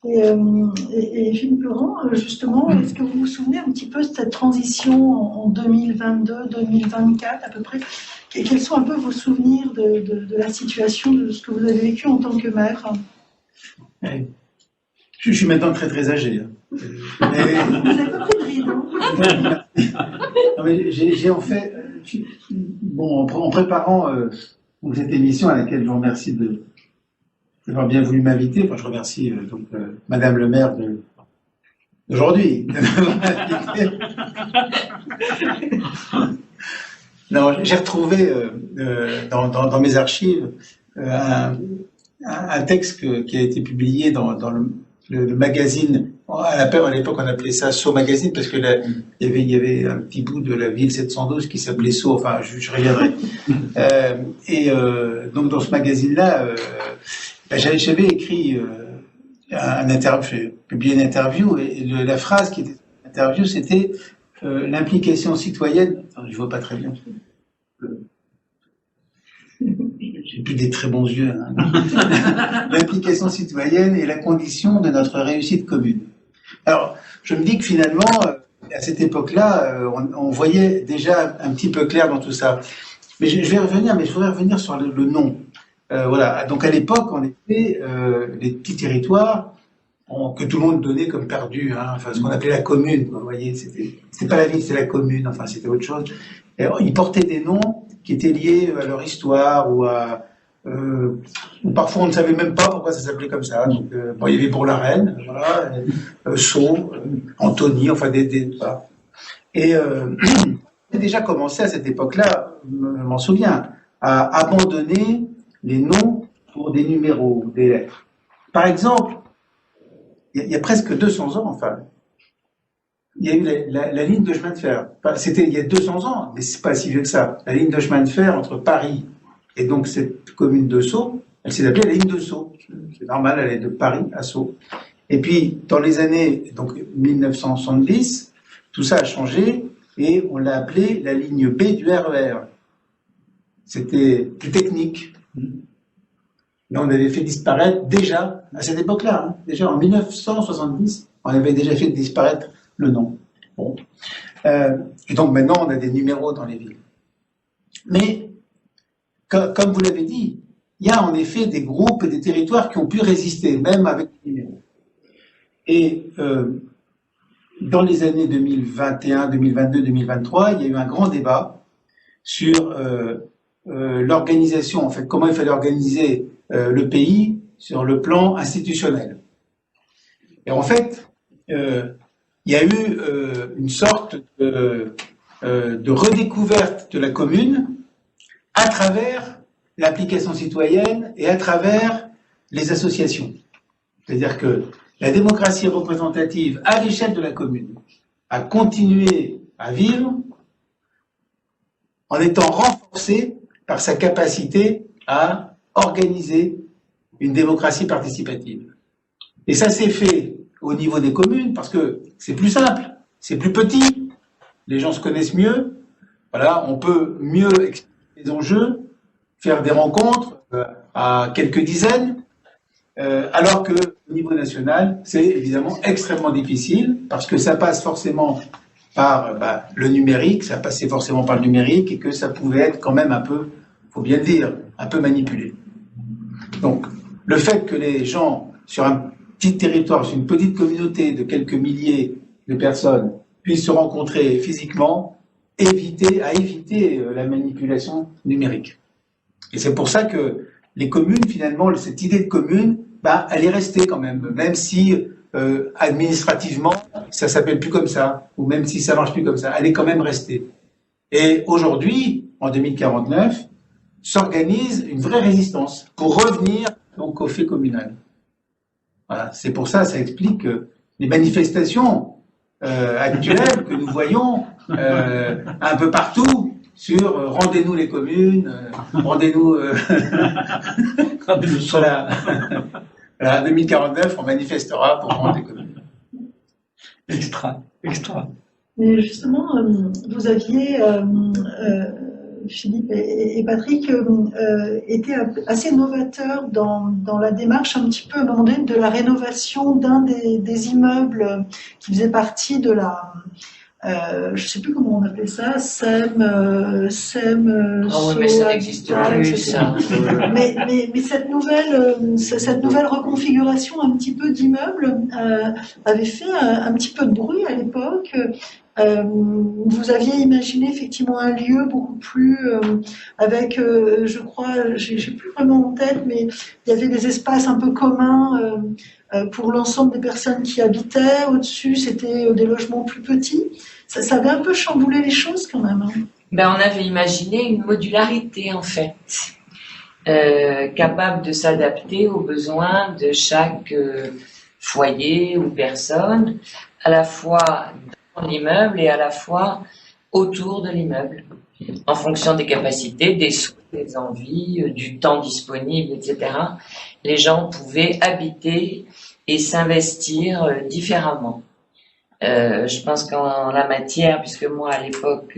Et Philippe Laurent, justement, est-ce que vous vous souvenez un petit peu de cette transition en 2022-2024 à peu près? Quels sont un peu vos souvenirs de la situation, de ce que vous avez vécu en tant que maire? Je suis maintenant très très âgé. Vous n'avez pas pris de ride, hein? Non, mais j'ai en fait, en préparant cette émission à laquelle je vous remercie d'avoir bien voulu m'inviter. Enfin, je remercie Madame le maire d'aujourd'hui. Non, j'ai retrouvé dans mes archives un texte qui a été publié dans le magazine. À l'époque, on appelait ça Sceaux Magazine parce que il y avait un petit bout de la ville 712 qui s'appelait Sceaux. Enfin, je reviendrai. Donc, dans ce magazine-là, j'avais écrit j'ai publié une interview et la phrase qui était dans l'interview, c'était l'implication citoyenne. Attends, je vois pas très bien. J'ai plus des très bons yeux. Hein. L'implication citoyenne est la condition de notre réussite commune. Alors, je me dis que finalement, à cette époque-là, on voyait déjà un petit peu clair dans tout ça. Mais je vais revenir, mais je voudrais revenir sur le nom. Voilà. Donc à l'époque, on était les petits territoires que tout le monde donnait comme perdus, hein, enfin ce qu'on appelait la commune. Vous voyez, c'était pas la ville, c'était la commune. Enfin, c'était autre chose. Et ils portaient des noms qui étaient liés à leur histoire ou parfois on ne savait même pas pourquoi ça s'appelait comme ça. Donc, il y avait Bourg-la-Reine, voilà, Sceaux, Antony, enfin voilà. Et j'ai déjà commencé à cette époque-là, je m'en souviens, à abandonner les noms pour des numéros, des lettres. Par exemple, il y a presque 200 ans, enfin, il y a eu la ligne de chemin de fer. C'était il y a 200 ans, mais c'est pas si vieux que ça. La ligne de chemin de fer entre Paris et donc cette commune de Sceaux, elle s'est appelée la ligne de Sceaux. C'est normal, elle est de Paris à Sceaux. Et puis, dans les années 1970, tout ça a changé et on l'a appelée la ligne B du RER. C'était plus technique. Là, on avait fait disparaître déjà, à cette époque-là, hein, déjà en 1970, on avait déjà fait disparaître le nom. Bon. Et donc maintenant, on a des numéros dans les villes. Mais, comme vous l'avez dit, il y a en effet des groupes et des territoires qui ont pu résister, même avec les numéros. Et dans les années 2021, 2022, 2023, il y a eu un grand débat sur l'organisation, en fait, comment il fallait organiser le pays sur le plan institutionnel. Et en fait, il y a eu une sorte de redécouverte de la commune à travers l'application citoyenne et à travers les associations. C'est-à-dire que la démocratie représentative à l'échelle de la commune a continué à vivre en étant renforcée par sa capacité à organiser une démocratie participative. Et ça s'est fait au niveau des communes parce que c'est plus simple, c'est plus petit, les gens se connaissent mieux, voilà, on peut mieux expliquer les enjeux, faire des rencontres à quelques dizaines, alors que au niveau national, c'est évidemment extrêmement difficile parce que ça passe forcément par le numérique, ça passait forcément par le numérique et que ça pouvait être quand même un peu, faut bien le dire, un peu manipulé. Donc, le fait que les gens, sur un petit territoire, sur une petite communauté de quelques milliers de personnes, puissent se rencontrer physiquement, éviter la manipulation numérique. Et c'est pour ça que les communes, finalement, cette idée de commune, elle est restée quand même si administrativement, ça s'appelle plus comme ça, ou même si ça marche plus comme ça, elle est quand même restée. Et aujourd'hui, en 2049, s'organise une vraie résistance pour revenir donc au fait communal. Voilà, c'est pour ça, ça explique les manifestations actuelles que nous voyons un peu partout sur rendez-nous les communes, rendez-nous. Voilà. Voilà, 2049, on manifestera pour rendre les communes. Extra. Mais justement, vous aviez, Philippe et Patrick, été assez novateurs dans la démarche un petit peu à un moment donné de la rénovation d'un des immeubles qui faisait partie de la... je ne sais plus comment on appelait ça, SEM, mais ça n'existe plus, ça. Mais cette nouvelle reconfiguration un petit peu d'immeuble avait fait un petit peu de bruit à l'époque. Vous aviez imaginé effectivement un lieu beaucoup plus avec, je crois, j'ai plus vraiment en tête, mais il y avait des espaces un peu communs pour l'ensemble des personnes qui habitaient. Au-dessus, c'était des logements plus petits. Ça avait un peu chamboulé les choses quand même. Hein. On avait imaginé une modularité en fait, capable de s'adapter aux besoins de chaque foyer ou personne, à la fois dans l'immeuble et à la fois autour de l'immeuble, en fonction des capacités, des souhaits, des envies, du temps disponible, etc. Les gens pouvaient habiter et s'investir différemment. Je pense qu'en la matière, puisque moi à l'époque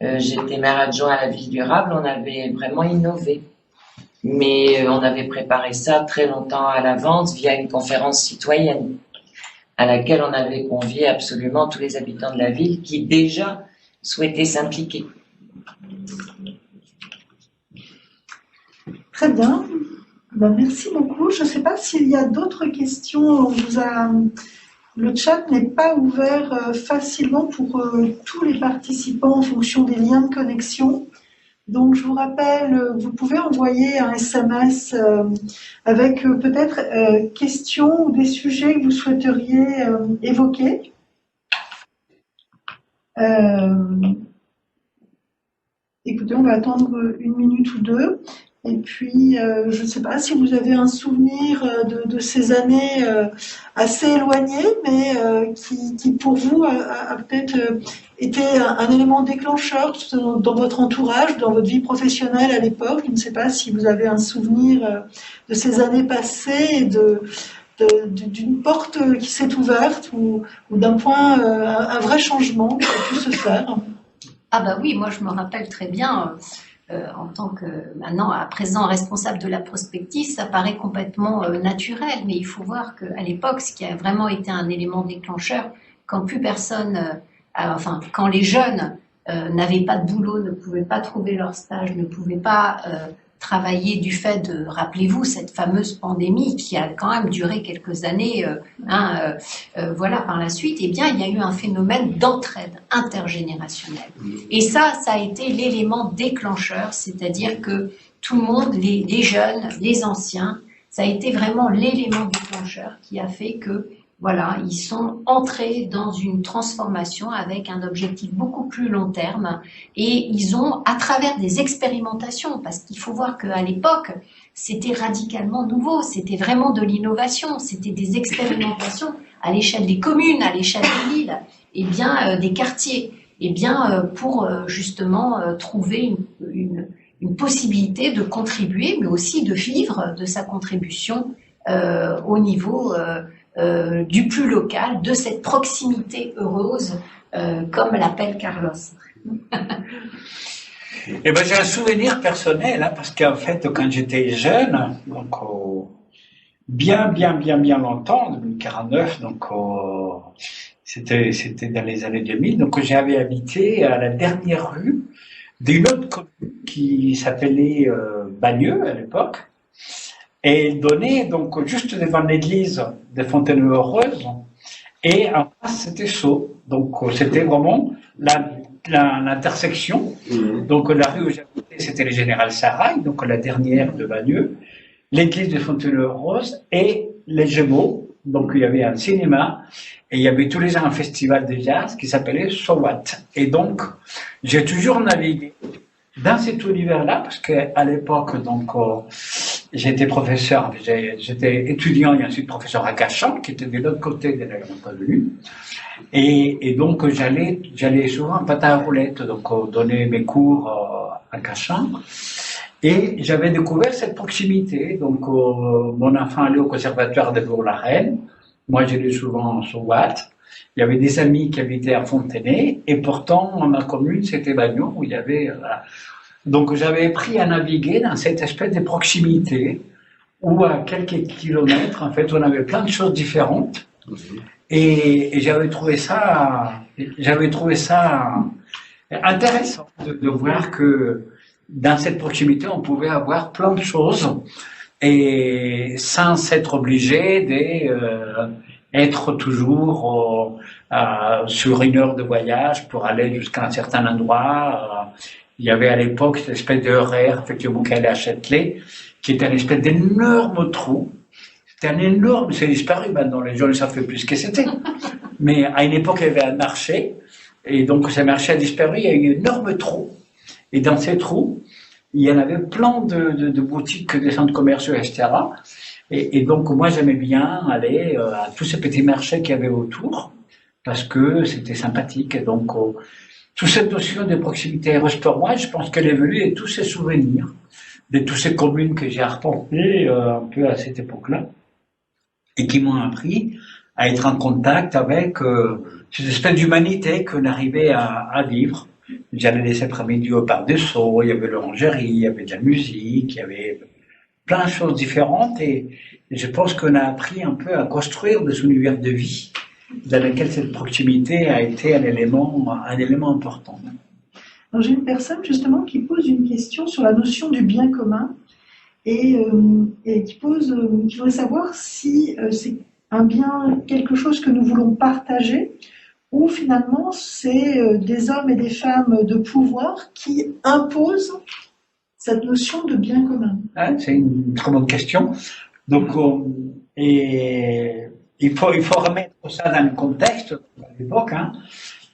j'étais maire adjoint à la ville durable, on avait vraiment innové. Mais on avait préparé ça très longtemps à l'avance via une conférence citoyenne à laquelle on avait convié absolument tous les habitants de la ville qui déjà souhaitaient s'impliquer. Très bien. Merci beaucoup. Je ne sais pas s'il y a d'autres questions. Le chat n'est pas ouvert facilement pour tous les participants en fonction des liens de connexion. Donc, je vous rappelle, vous pouvez envoyer un SMS avec peut-être questions ou des sujets que vous souhaiteriez évoquer. Écoutez, on va attendre 1 minute ou 2. Et puis, je ne sais pas si vous avez un souvenir de ces années assez éloignées, mais qui pour vous a peut-être été un élément déclencheur dans votre entourage, dans votre vie professionnelle à l'époque. Je ne sais pas si vous avez un souvenir de ces années passées et d'une porte qui s'est ouverte ou d'un point, un vrai changement qui a pu se faire. Ah bah oui, moi je me rappelle très bien... en tant que maintenant à présent responsable de la prospective, ça paraît complètement naturel, mais il faut voir qu'à l'époque, ce qui a vraiment été un élément déclencheur, quand plus personne, quand les jeunes n'avaient pas de boulot, ne pouvaient pas trouver leur stage, ne pouvaient pas travailler du fait de, rappelez-vous, cette fameuse pandémie qui a quand même duré quelques années, voilà, par la suite, eh bien, il y a eu un phénomène d'entraide intergénérationnelle. Et ça a été l'élément déclencheur, c'est-à-dire que tout le monde, les jeunes, les anciens, ça a été vraiment l'élément déclencheur qui a fait que, voilà, ils sont entrés dans une transformation avec un objectif beaucoup plus long terme et ils ont, à travers des expérimentations, parce qu'il faut voir qu'à l'époque, c'était radicalement nouveau, c'était vraiment de l'innovation, c'était des expérimentations à l'échelle des communes, à l'échelle des villes, et bien des quartiers, et bien pour justement trouver une possibilité de contribuer, mais aussi de vivre de sa contribution au niveau du plus local, de cette proximité heureuse, comme l'appelle Carlos. Eh ben, j'ai un souvenir personnel, parce qu'en fait, quand j'étais jeune, donc au bien longtemps, en 2049, donc c'était dans les années 2000, donc j'avais habité à la dernière rue d'une autre commune qui s'appelait Bagneux à l'époque, et elle donnait donc juste devant l'église de Fontaine-Heureuse, et en face c'était Sceaux, donc c'était vraiment l'intersection. Donc la rue où j'habitais c'était le Général Sarrail, donc la dernière de Bagneux, l'église de Fontaine-Heureuse et les Gémeaux. Donc il y avait un cinéma et il y avait tous les ans un festival de jazz qui s'appelait So What. Et donc j'ai toujours navigué dans cet univers-là parce qu'à l'époque donc j'étais professeur, j'étais étudiant et ensuite professeur à Cachan qui était de l'autre côté de la Grande Avenue. Et donc j'allais souvent en patin à roulettes, donc donner mes cours à Cachan. Et j'avais découvert cette proximité. Donc mon enfant allait au conservatoire de Bourg-la-Reine. Moi j'allais souvent sur Watt. Il y avait des amis qui habitaient à Fontenay. Et pourtant ma commune c'était Bagneux où il y avait... Donc j'avais appris à naviguer dans cette espèce de proximité où à quelques kilomètres en fait on avait plein de choses différentes. Et j'avais trouvé ça intéressant de voir que dans cette proximité, on pouvait avoir plein de choses et sans être obligé d'être toujours sur une heure de voyage pour aller jusqu'à un certain endroit. Il y avait à l'époque cette espèce de horaire, effectivement, qui allait à Châtelet, qui était une espèce d'énorme trou. C'était un énorme, c'est disparu maintenant, les gens ne savent plus ce que c'était. Mais à une époque, il y avait un marché, et donc ce marché a disparu, il y a eu un énorme trou. Et dans ces trous, il y en avait plein de boutiques, des centres commerciaux, etc. Et donc moi, j'aimais bien aller à tous ces petits marchés qu'il y avait autour, parce que c'était sympathique. Et donc, toute cette notion de proximité heureuse pour moi, je pense qu'elle est venue de tous ces souvenirs, de toutes ces communes que j'ai arpentées un peu à cette époque-là, et qui m'ont appris à être en contact avec cette espèce d'humanité qu'on arrivait à vivre. J'allais les après-midi au Parc des Sceaux, il y avait l'orangerie, il y avait de la musique, il y avait plein de choses différentes et je pense qu'on a appris un peu à construire des univers de vie dans lesquels cette proximité a été un élément important. Alors, j'ai une personne justement qui pose une question sur la notion du bien commun et qui voudrait savoir si c'est un bien, quelque chose que nous voulons partager, ou finalement c'est des hommes et des femmes de pouvoir qui imposent cette notion de bien commun. Ah, c'est une très bonne question. Donc, il faut remettre ça dans le contexte à l'époque. Hein.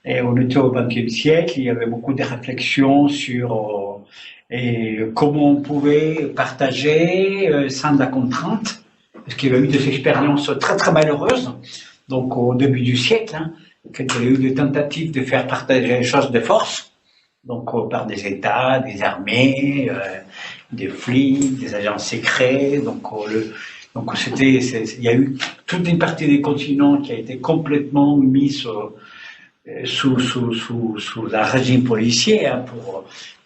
Et on était au XXe siècle, il y avait beaucoup de réflexions sur comment on pouvait partager sans la contrainte, parce qu'il y avait eu des expériences très très malheureuses. Donc au début du siècle, hein, il y a eu des tentatives de faire partager les choses de force, donc par des États, des armées, des flics, des agents secrets. Donc il y a eu toute une partie des continents qui a été complètement mise sous un régime policier, hein,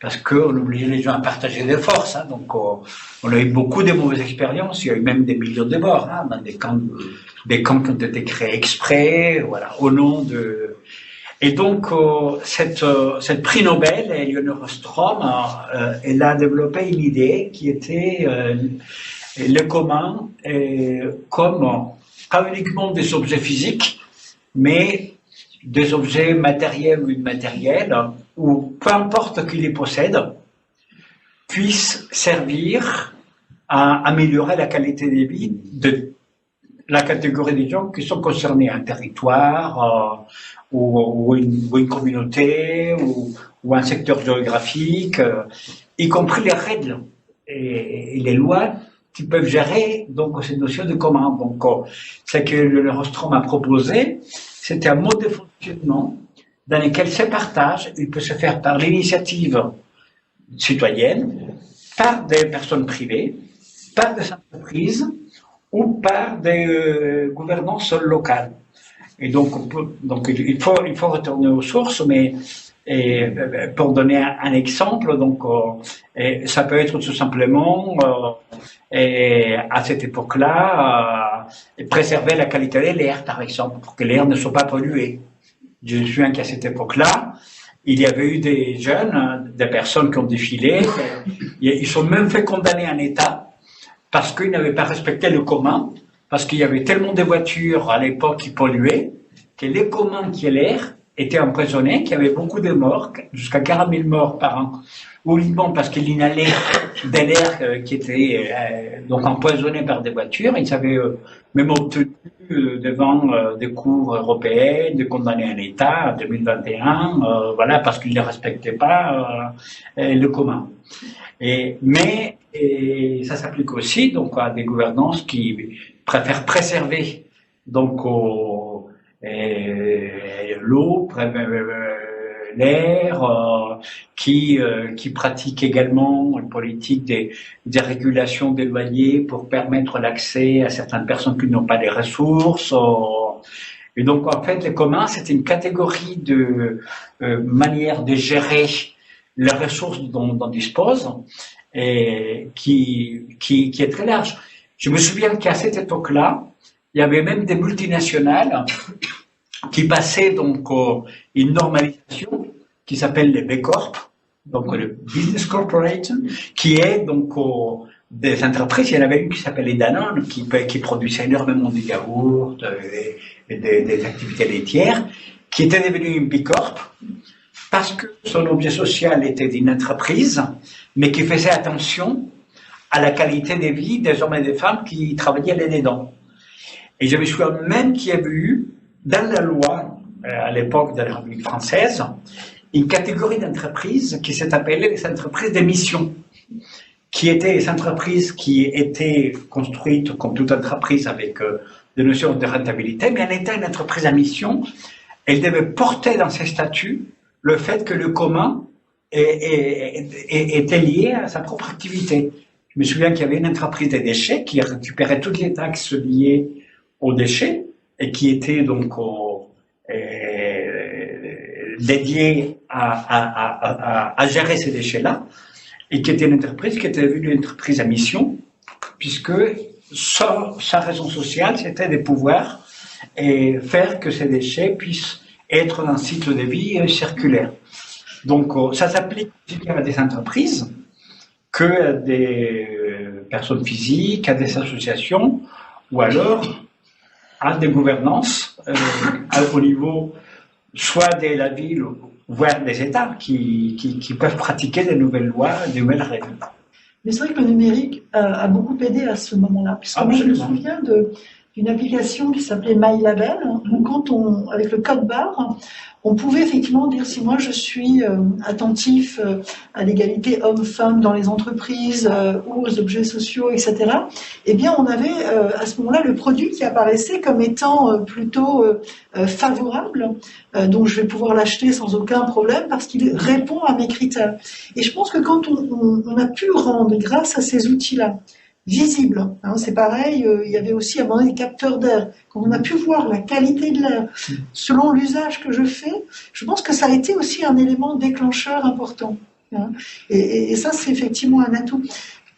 parce qu'on obligeait les gens à partager des forces. Hein, donc on a eu beaucoup de mauvaises expériences. Il y a eu même des millions de morts hein, dans des camps qui ont été créés exprès, voilà, au nom de. Et donc cette prix Nobel, Elinor Ostrom, elle a développé une idée qui était le commun comme pas uniquement des objets physiques, mais des objets matériels ou immatériels, ou peu importe qui les possède, puissent servir à améliorer la qualité de vie de la catégorie des gens qui sont concernés, un territoire ou une communauté ou un secteur géographique, y compris les règles et les lois qui peuvent gérer donc cette notion de commun. Donc, ce que le Ostrom a proposé, c'était un mode de fonctionnement dans lequel ce partage, il peut se faire par l'initiative citoyenne, par des personnes privées, par des entreprises ou par des gouvernances locales. Et donc, il faut retourner aux sources, mais pour donner un exemple, donc ça peut être tout simplement et à cette époque-là, préserver la qualité de l'air, par exemple, pour que l'air ne soit pas pollué. Je me souviens qu'à cette époque-là, il y avait eu des jeunes, des personnes qui ont défilé, ils sont même fait condamner en État parce qu'ils n'avaient pas respecté le commun, parce qu'il y avait tellement de voitures à l'époque qui polluaient, que les communs qui est l'air étaient empoisonnés, qu'il y avait beaucoup de morts, jusqu'à 40 000 morts par an. Au Liban, parce qu'il inhalait de l'air qui était donc empoisonné par des voitures. Ils avaient même obtenu devant des cours européennes de condamner un État en 2021, voilà, parce qu'ils ne respectaient pas le commun. Mais ça s'applique aussi donc à des gouvernances qui préfèrent préserver donc l'eau, l'air, qui pratique également une politique des régulations des loyers pour permettre l'accès à certaines personnes qui n'ont pas les ressources. Et donc, en fait, le commun, c'est une catégorie de manière de gérer les ressources dont on dispose et qui est très large. Je me souviens qu'à cette époque-là, il y avait même des multinationales qui passaient donc une normalisation qui s'appelle les B Corp, donc le Business Corporation, qui est donc des entreprises. Il y en avait une qui s'appelait Danone, qui produisait énormément de yaourts et des activités laitières, qui était devenue une B Corp parce que son objet social était d'une entreprise, mais qui faisait attention à la qualité de vie des hommes et des femmes qui travaillaient là-dedans. Et je me souviens même qu'il y avait eu, dans la loi, à l'époque de la République française, une catégorie d'entreprises qui s'est appelée les entreprises de mission, qui étaient les entreprises qui étaient construites comme toute entreprise avec des notions de rentabilité, mais en étant une entreprise à mission, elle devait porter dans ses statuts le fait que le commun était lié à sa propre activité. Je me souviens qu'il y avait une entreprise des déchets qui récupérait toutes les taxes liées aux déchets et qui était donc dédiée à gérer ces déchets-là, et qui était une entreprise qui était devenue une entreprise à mission, puisque sa raison sociale, c'était de pouvoir faire que ces déchets puissent être dans un cycle de vie circulaire. Donc ça s'applique aussi bien à des entreprises que à des personnes physiques, à des associations, ou alors à des gouvernances au niveau soit de la ville, voire des États qui peuvent pratiquer des nouvelles lois, des nouvelles règles. Mais c'est vrai que le numérique a beaucoup aidé à ce moment-là, puisque moi je me souviens d'une application qui s'appelait MyLabel, où avec le code barre, on pouvait effectivement dire si moi je suis attentif à l'égalité homme-femme dans les entreprises ou aux objets sociaux, etc. Eh bien, on avait à ce moment-là le produit qui apparaissait comme étant plutôt favorable, donc je vais pouvoir l'acheter sans aucun problème parce qu'il répond à mes critères. Et je pense que quand on a pu rendre, grâce à ces outils-là, visible, hein, c'est pareil, il y avait aussi à un moment des capteurs d'air. Quand on a pu voir la qualité de l'air selon l'usage que je fais, je pense que ça a été aussi un élément déclencheur important. Hein, et ça, c'est effectivement un atout.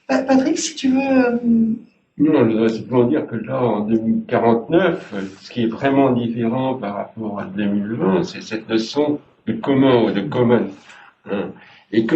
Patrick, si tu veux... Non, je voudrais simplement dire que là, en 2049, ce qui est vraiment différent par rapport à 2020, c'est cette notion de commun ou de common. Hein. Et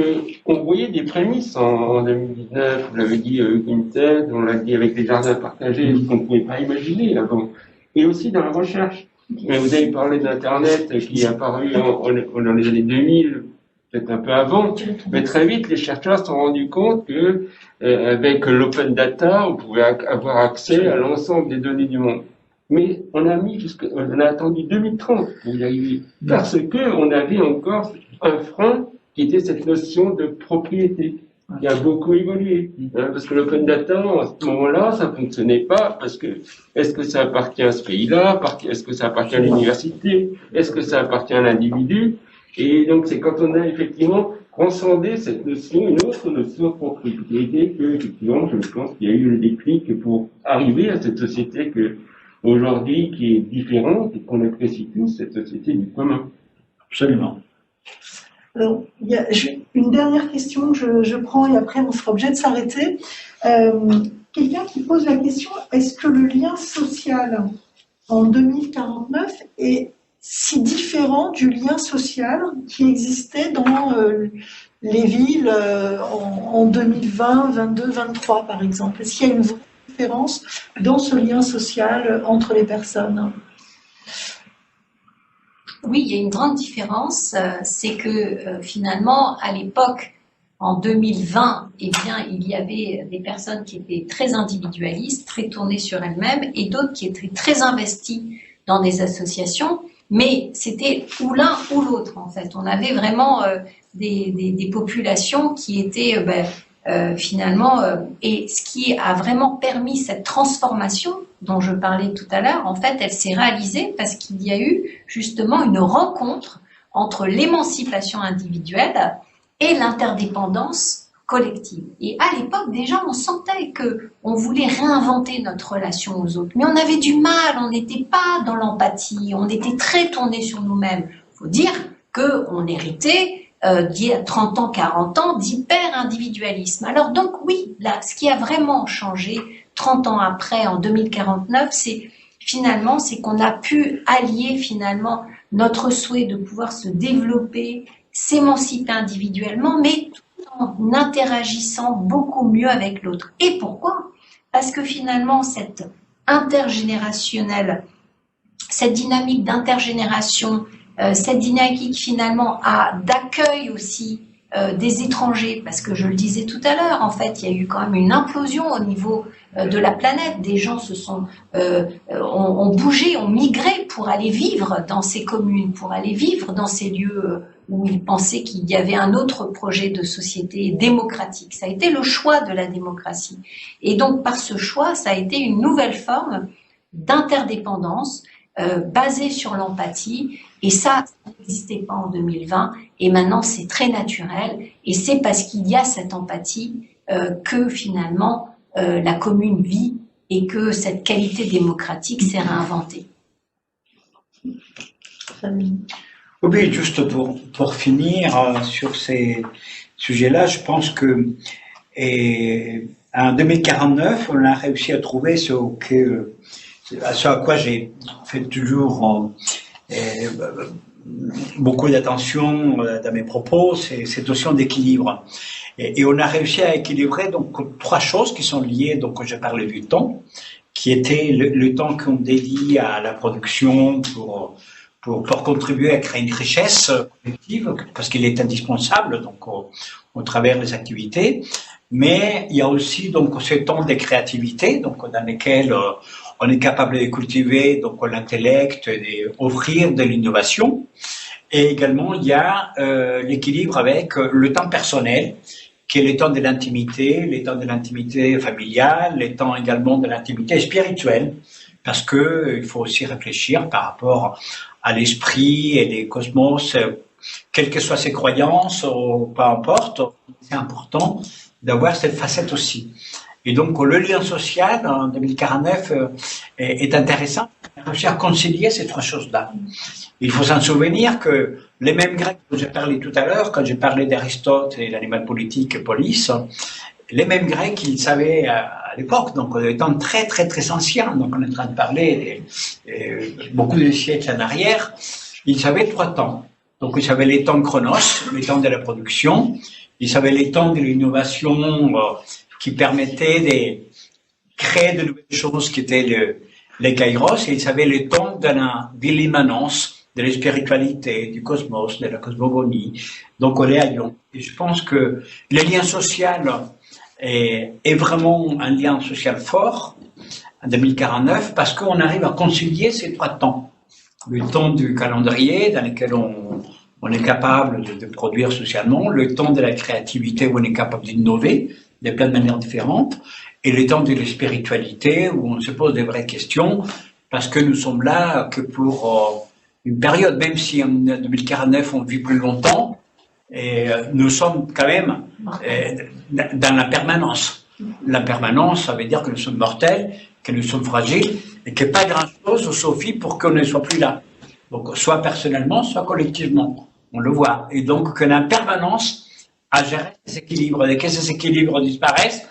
on voyait des prémices en 2019, vous l'avez dit Quintet, on l'a dit avec les jardins partagés, ce qu'on ne pouvait pas imaginer avant. Et aussi dans la recherche. Mais vous avez parlé d'Internet qui est apparu dans les années 2000, peut-être un peu avant, mais très vite les chercheurs se sont rendus compte que avec l'open data, on pouvait avoir accès à l'ensemble des données du monde. Mais on a attendu 2030 pour y arriver, parce que on avait encore un frein qui était cette notion de propriété, qui a beaucoup évolué. Hein, parce que l'open data, à ce moment-là, ça fonctionnait pas, parce que, est-ce que ça appartient à ce pays-là? Est-ce que ça appartient à l'université? Est-ce que ça appartient à l'individu? Et donc, c'est quand on a effectivement transcendé cette notion, une autre notion de propriété, que, effectivement, je pense qu'il y a eu le déclic pour arriver à cette société aujourd'hui, qui est différente, et qu'on apprécie tous, cette société du commun. Absolument. Alors, il y a une dernière question que je prends et après on sera obligé de s'arrêter. quelqu'un qui pose la question, est-ce que le lien social en 2049 est si différent du lien social qui existait dans les villes en 2020, 22, 23 par exemple? Est-ce qu'il y a une vraie différence dans ce lien social entre les personnes? Oui, il y a une grande différence, c'est que finalement, à l'époque, en 2020, eh bien, il y avait des personnes qui étaient très individualistes, très tournées sur elles-mêmes, et d'autres qui étaient très investies dans des associations, mais c'était ou l'un ou l'autre, en fait. On avait vraiment des populations qui étaient finalement, et ce qui a vraiment permis cette transformation dont je parlais tout à l'heure, en fait, elle s'est réalisée parce qu'il y a eu justement une rencontre entre l'émancipation individuelle et l'interdépendance collective. Et à l'époque, déjà, on sentait que on voulait réinventer notre relation aux autres, mais on avait du mal, on n'était pas dans l'empathie, on était très tourné sur nous-mêmes. Il faut dire qu'on héritait d'il y a 30 ans, 40 ans, d'hyper-individualisme. Alors donc oui, là, ce qui a vraiment changé 30 ans après, en 2049, c'est qu'on a pu allier finalement notre souhait de pouvoir se développer, s'émanciper individuellement, mais tout en interagissant beaucoup mieux avec l'autre. Et pourquoi? Parce que finalement, cette dynamique d'intergénération, cette dynamique finalement d'accueil aussi des étrangers, parce que je le disais tout à l'heure, en fait, il y a eu quand même une implosion au niveau de la planète. Des gens ont bougé, ont migré pour aller vivre dans ces communes, pour aller vivre dans ces lieux où ils pensaient qu'il y avait un autre projet de société démocratique. Ça a été le choix de la démocratie. Et donc, par ce choix, ça a été une nouvelle forme d'interdépendance basée sur l'empathie. Et ça n'existait pas en 2020. Et maintenant, c'est très naturel. Et c'est parce qu'il y a cette empathie que finalement, la commune vit et que cette qualité démocratique s'est réinventée. Oui, juste pour finir sur ces sujets-là, je pense que en 2049, on a réussi à trouver ce à quoi j'ai fait toujours beaucoup d'attention dans mes propos, c'est cette notion d'équilibre. Et on a réussi à équilibrer donc trois choses qui sont liées. Donc, je parlais du temps, qui était le temps qu'on dédie à la production pour contribuer à créer une richesse collective, parce qu'il est indispensable donc au travers des activités. Mais il y a aussi donc ce temps de créativité, donc dans lequel on est capable de cultiver donc l'intellect et d'offrir de l'innovation. Et également il y a l'équilibre avec le temps personnel, qui est le temps de l'intimité familiale, le temps également de l'intimité spirituelle, parce que il faut aussi réfléchir par rapport à l'esprit et les cosmos, quelles que soient ses croyances, ou peu importe, c'est important d'avoir cette facette aussi. Et donc, le lien social, en 2049, est intéressant, à concilier ces trois choses-là. Il faut s'en souvenir que les mêmes Grecs dont j'ai parlé tout à l'heure, quand j'ai parlé d'Aristote et l'animal politique et polis, les mêmes Grecs, ils savaient à l'époque, donc des temps très très très anciens, donc on est en train de parler beaucoup de siècles en arrière, ils savaient trois temps. Donc ils savaient les temps chronos, les temps de la production, ils savaient les temps de l'innovation qui permettaient de créer de nouvelles choses qui étaient les kairos, et ils savaient les temps de l'immanence, de la spiritualité, du cosmos, de la cosmogonie. Donc on est à Lyon. Et je pense que le lien social est vraiment un lien social fort en 2049 parce qu'on arrive à concilier ces trois temps. Le temps du calendrier dans lequel on est capable de produire socialement, le temps de la créativité où on est capable d'innover de plein de manières différentes, et le temps de la spiritualité où on se pose des vraies questions parce que nous sommes là que pour une période, même si en 2049 on vit plus longtemps, et nous sommes quand même dans la permanence. La permanence, ça veut dire que nous sommes mortels, que nous sommes fragiles, et que pas grand-chose suffit pour qu'on ne soit plus là. Donc, soit personnellement, soit collectivement. On le voit. Et donc, qu'on a en permanence à gérer ces équilibres. Et que ces équilibres disparaissent,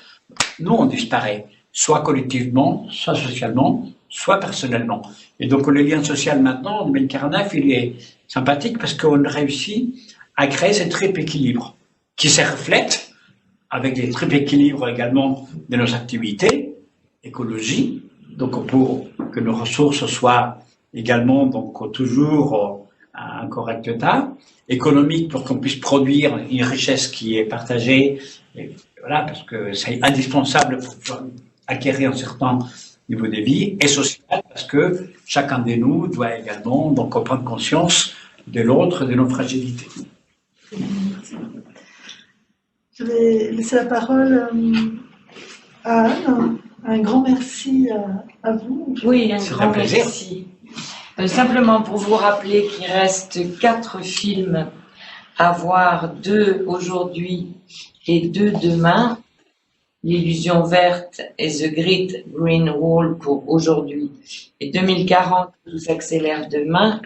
nous, on disparaît. soit collectivement, soit socialement, soit personnellement. Et donc le lien social maintenant, en 2049, il est sympathique parce qu'on réussit à créer ce triple équilibre qui se reflète avec les triples équilibres également de nos activités, écologie, donc pour que nos ressources soient également donc toujours à un correct état, économique pour qu'on puisse produire une richesse qui est partagée, et voilà, parce que c'est indispensable pour pouvoir acquérir un certain niveau de vie, et social parce que chacun de nous doit également donc prendre conscience de l'autre, de nos fragilités. Je vais laisser la parole à Anne. Un grand merci à vous. Oui, un C'est grand un plaisir. merci. Simplement pour vous rappeler qu'il reste 4 films à voir, 2 aujourd'hui et 2 demain. L'illusion verte et The Great Green Wall pour aujourd'hui et 2040 tout s'accélère demain,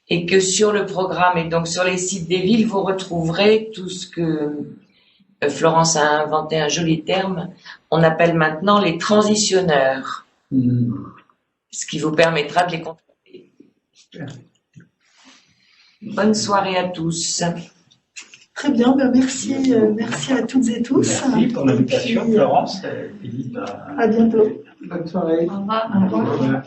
et que sur le programme et donc sur les sites des villes vous retrouverez tout ce que Florence a inventé un joli terme, on appelle maintenant les transitionneurs, ce qui vous permettra de les contacter. Bonne soirée à tous. Très bien, ben merci à toutes et tous. Merci pour l'invitation, Et puis, Florence. Philippe. À bientôt. Bonne soirée. Au revoir. Au revoir. Voilà.